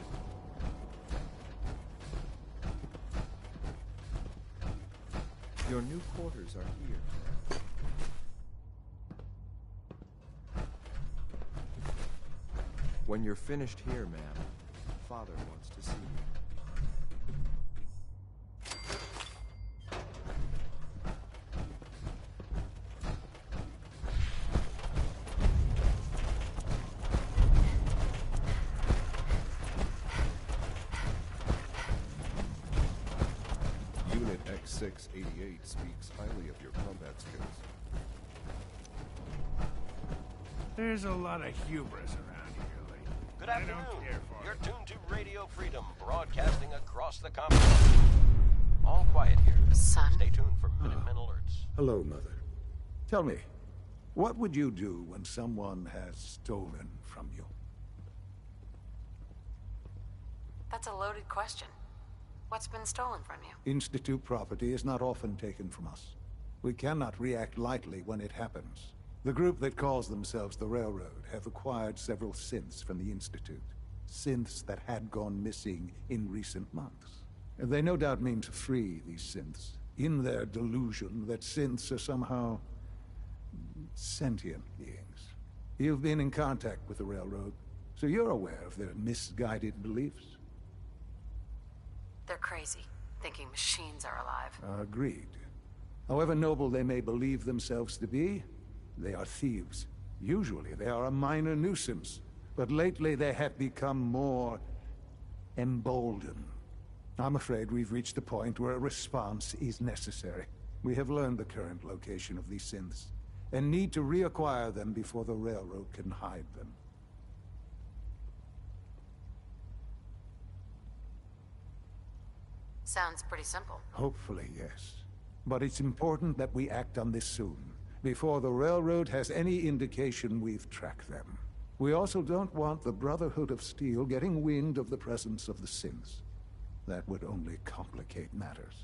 D: Your new quarters are here. When you're finished here, ma'am, Father wants to see you.
V: Unit X688 speaks highly of your combat skills.
Q: There's a lot of hubris around here lately.
K: Good
Q: I
K: afternoon.
Q: don't care for
K: You're
Q: it.
K: tuned to Radio Freedom, broadcasting across the Commonwealth. All quiet here.
A: Son?
K: Stay tuned for Minutemen alerts.
C: Hello, Mother. Tell me, what would you do when someone has stolen from you?
A: That's a loaded question. What's been stolen from you?
C: Institute property is not often taken from us. We cannot react lightly when it happens. The group that calls themselves the Railroad have acquired several synths from the Institute. Synths that had gone missing in recent months. They no doubt mean to free these synths, in their delusion that synths are somehow sentient beings. You've been in contact with the Railroad, so you're aware of their misguided beliefs.
A: They're crazy, thinking machines are alive.
C: Agreed. However noble they may believe themselves to be, they are thieves. Usually they are a minor nuisance, but lately they have become more emboldened. I'm afraid we've reached a point where a response is necessary. We have learned the current location of these synths, and need to reacquire them before the Railroad can hide them.
A: Sounds pretty simple.
C: Hopefully, yes. But it's important that we act on this soon, before the Railroad has any indication we've tracked them. We also don't want the Brotherhood of Steel getting wind of the presence of the synths. That would only complicate matters.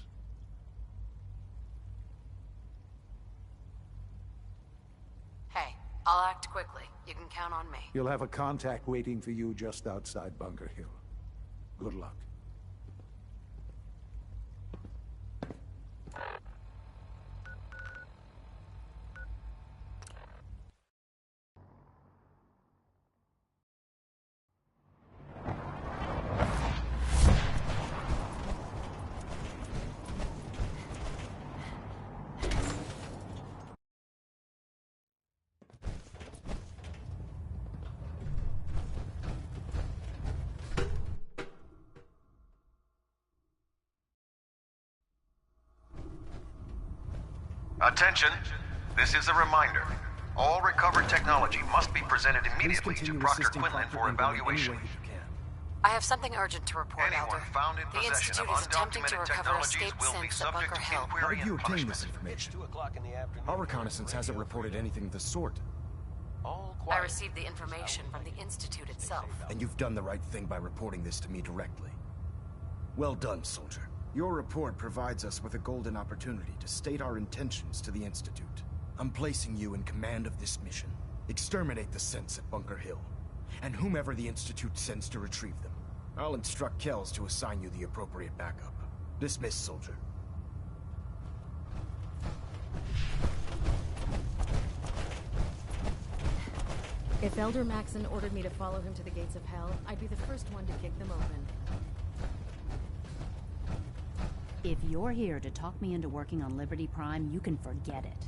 A: Hey, I'll act quickly. You can count on me.
C: You'll have a contact waiting for you just outside Bunker Hill. Good luck.
G: Attention, this is a reminder. All recovered technology must be presented immediately to Proctor Quinlan for evaluation.
A: I have something urgent to report,
G: Anyone
A: Elder.
G: found in
A: The
G: possession
A: Institute
G: of
A: is attempting to
G: undocumented
A: recover
G: technologies
A: escaped
G: will be
A: synths at
G: subject
A: Bunker
G: to
A: Hill.
G: inquiry
L: How did you
G: and
L: obtain
G: punishment.
L: this information?
K: 2 o'clock in the afternoon.
L: Our reconnaissance hasn't reported anything of the sort.
K: All
A: I
K: quiet.
A: received the information from the Institute itself.
L: And you've done the right thing by reporting this to me directly. Well done, soldier. Your report provides us with a golden opportunity to state our intentions to the Institute. I'm placing you in command of this mission. Exterminate the synths at Bunker Hill, and whomever the Institute sends to retrieve them. I'll instruct Kells to assign you the appropriate backup. Dismiss, soldier.
N: If Elder Maxon ordered me to follow him to the gates of hell, I'd be the first one to kick them open.
O: If you're here to talk me into working on Liberty Prime, you can forget it.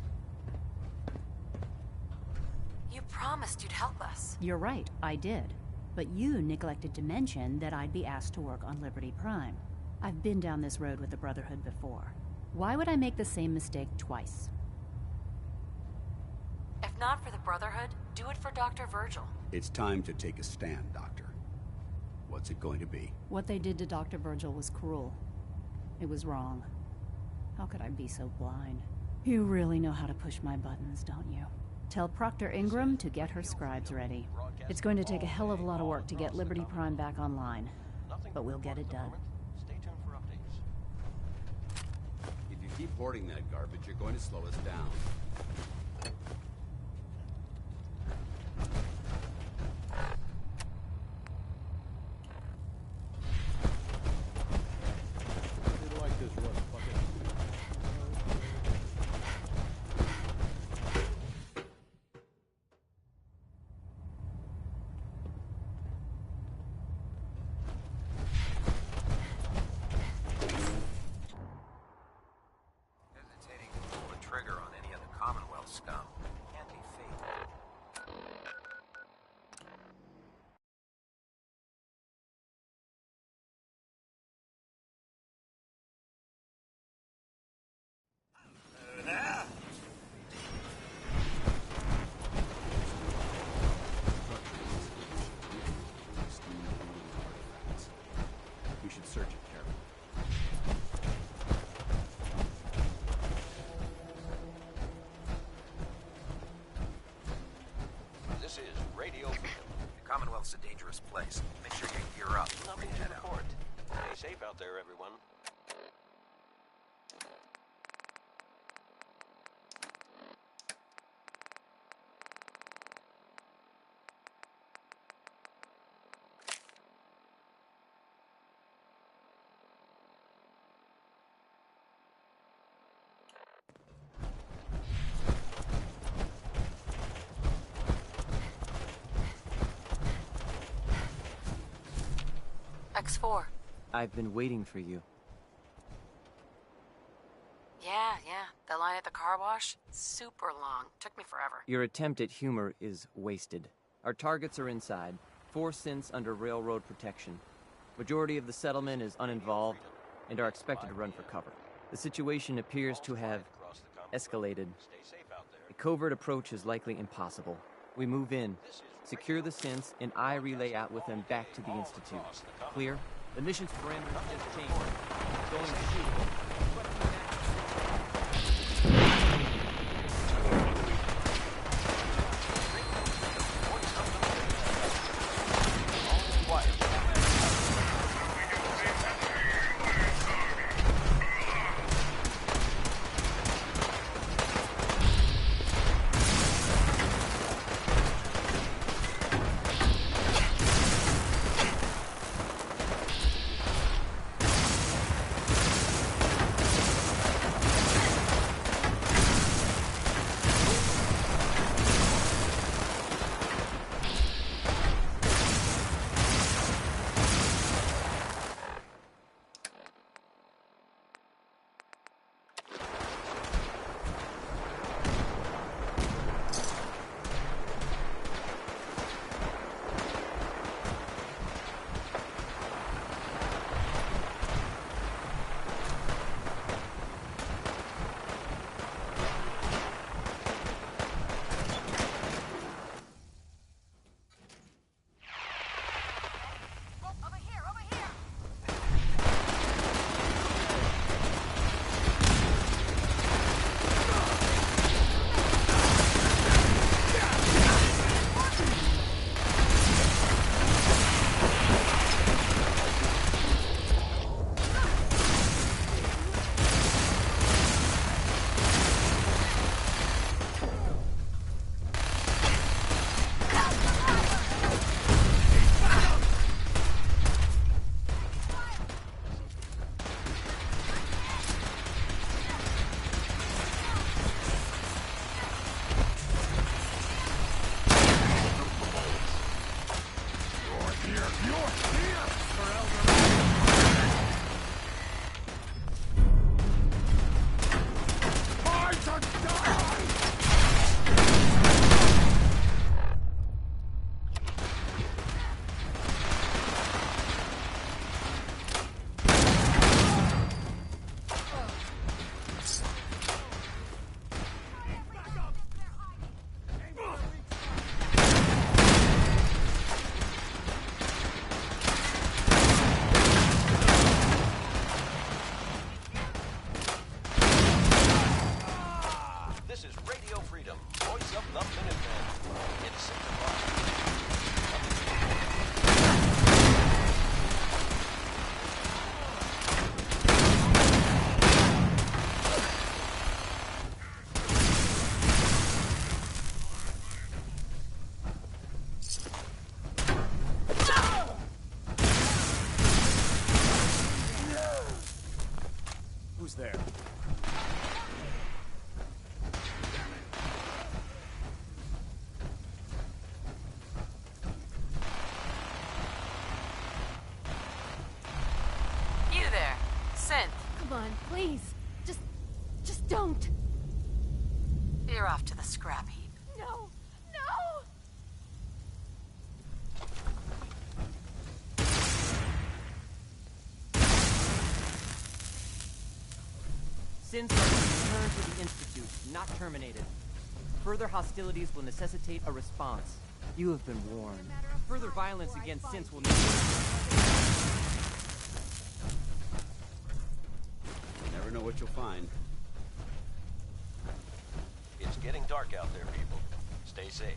A: You promised you'd help us.
O: You're right, I did. But you neglected to mention that I'd be asked to work on Liberty Prime. I've been down this road with the Brotherhood before. Why would I make the same mistake twice?
A: If not for the Brotherhood, do it for Dr. Virgil.
F: It's time to take a stand, Doctor. What's it going to be?
O: What they did to Dr. Virgil was cruel. It was wrong. How could I be so blind? You really know how to push my buttons, don't you? Tell Proctor Ingram to get her scribes ready. It's going to take a hell of a lot of work to get Liberty Prime back online. But we'll get it done.
K: Stay tuned for updates.
F: If you keep hoarding that garbage, you're going to slow us down.
S: Like this run, fucker.
Y: Hesitating to pull the trigger on any of the Commonwealth scum. Can't be fate.
F: We should search it carefully.
K: This is Radio Freedom.
Y: The Commonwealth's a dangerous place. Make sure you gear up.
K: Nothing to report. Stay safe out there, everyone.
A: X4.
E: I've been waiting for you.
A: Yeah. The line at the car wash? Super long. Took me forever.
E: Your attempt at humor is wasted. Our targets are inside. 4 synths under railroad protection. Majority of the settlement is uninvolved and are expected to run for cover. The situation appears to have escalated. A covert approach is likely impossible. We move in, secure the synths, and I relay out with them back to the Institute. Clear? The mission's parameters just changed. Going to shoot.
N: Don't!
A: You're off to the scrap heap.
N: No! No!
E: Synths are returned to the Institute, not terminated. Further hostilities will necessitate a response. You have been warned. Further violence against synths will
F: Never know what you'll find.
K: It's getting dark out there, people. Stay safe.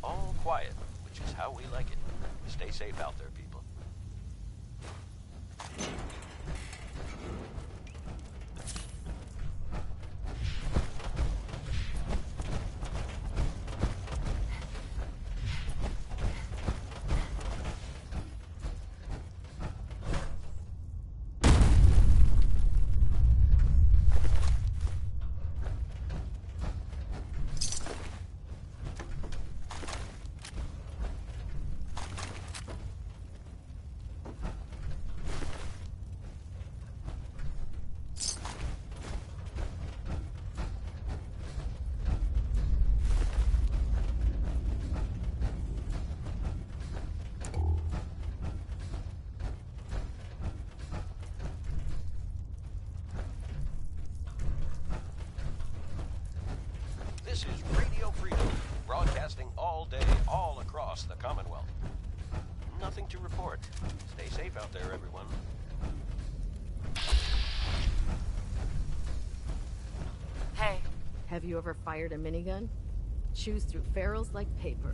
K: All quiet, which is how we like it. Stay safe out there, people. This is Radio Freedom, broadcasting all day, all across the Commonwealth. Nothing to report. Stay safe out there, everyone.
A: Hey.
M: Have you ever fired a minigun? Chews through ferrules like paper.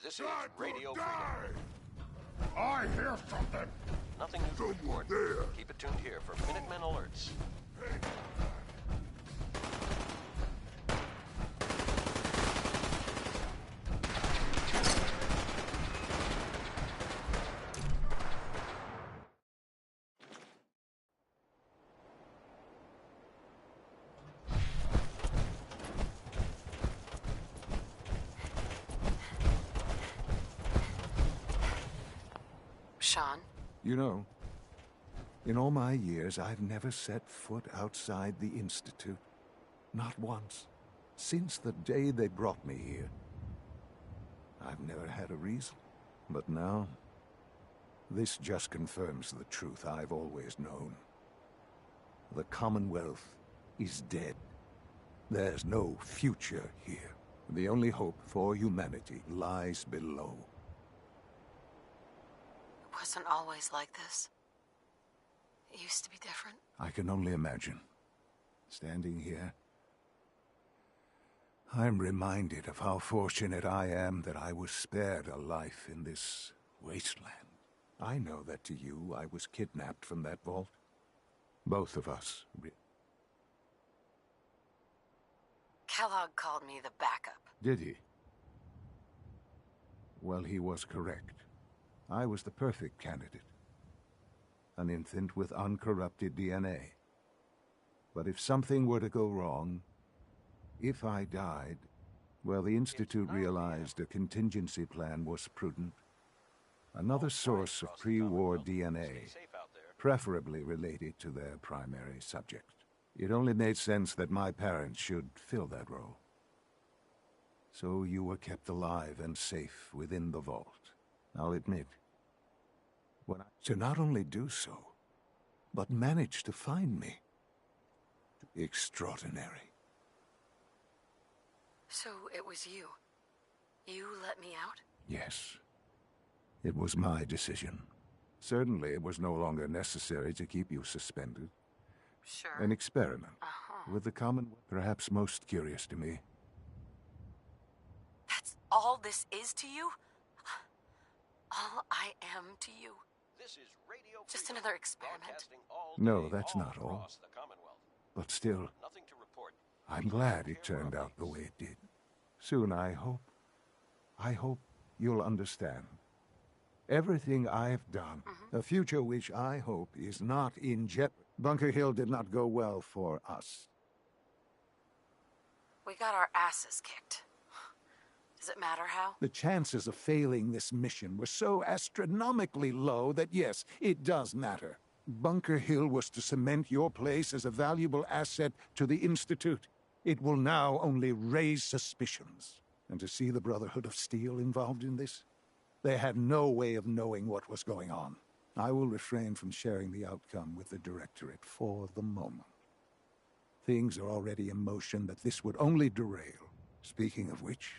K: This is Radio Freedom.
Q: I hear something.
K: Nothing new to report. Keep it tuned here for Minutemen alerts.
A: Sean?
C: You know, in all my years, I've never set foot outside the Institute. Not once. Since the day they brought me here, I've never had a reason. But now, this just confirms the truth I've always known. The Commonwealth is dead. There's no future here. The only hope for humanity lies below.
A: It wasn't always like this. It used to be different.
C: I can only imagine. Standing here, I'm reminded of how fortunate I am that I was spared a life in this wasteland. I know that to you, I was kidnapped from that vault. Both of us.
A: Kellogg called me the backup.
C: Did he? Well, he was correct. I was the perfect candidate. An infant with uncorrupted DNA. But if something were to go wrong, if I died, well, the Institute realized a contingency plan was prudent. Another source of pre-war DNA, preferably related to their primary subject. It only made sense that my parents should fill that role. So you were kept alive and safe within the vault. I'll admit, to not only do so, but manage to find me. Extraordinary.
A: So it was you. You let me out?
C: Yes. It was my decision. Certainly it was no longer necessary to keep you suspended.
A: Sure.
C: An experiment. With the Commonwealth perhaps most curious to me.
A: That's all this is to you? All I am to you?
K: This is Radio
A: Just another experiment?
C: No, that's not all. But still,
K: Nothing to report.
C: I'm glad it turned out the way it did. Soon, I hope you'll understand. Everything I've done, a future which I hope is not in jeopardy. Bunker Hill did not go well for us.
A: We got our asses kicked. Does it matter how?
C: The chances of failing this mission were so astronomically low that yes, it does matter. Bunker Hill was to cement your place as a valuable asset to the Institute. It will now only raise suspicions. And to see the Brotherhood of Steel involved in this? They had no way of knowing what was going on. I will refrain from sharing the outcome with the Directorate for the moment. Things are already in motion that this would only derail. Speaking of which,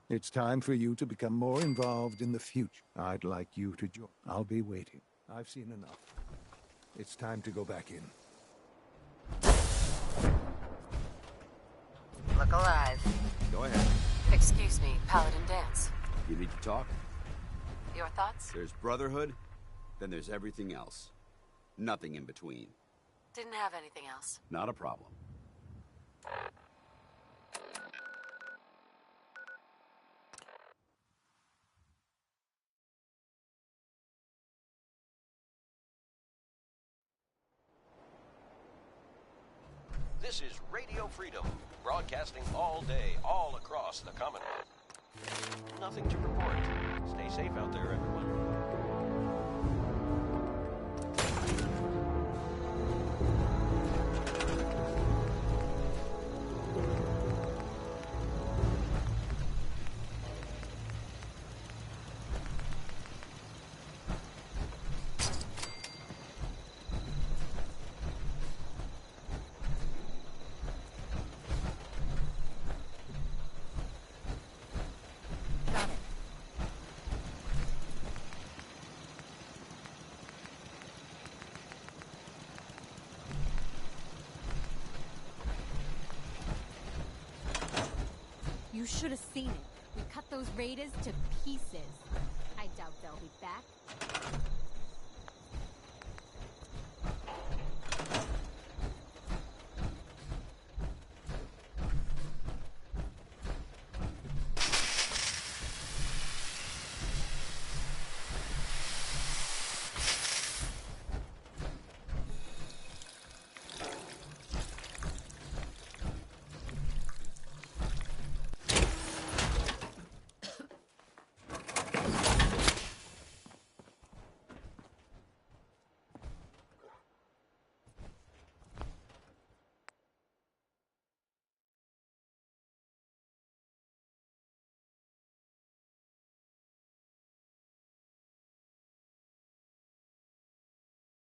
C: it's time for you to become more involved in the future. I'd like you to join. I'll be waiting. I've seen enough. It's time to go back in.
A: Look alive.
F: Go ahead.
A: Excuse me, Paladin Dance.
F: You need to talk?
A: Your thoughts?
F: There's Brotherhood, then there's everything else. Nothing in between.
A: Didn't have anything else.
F: Not a problem.
K: This is Radio Freedom, broadcasting all day, all across the Commonwealth. Nothing to report. Stay safe out there, everyone.
N: You should have seen it. We cut those raiders to pieces. I doubt they'll be back.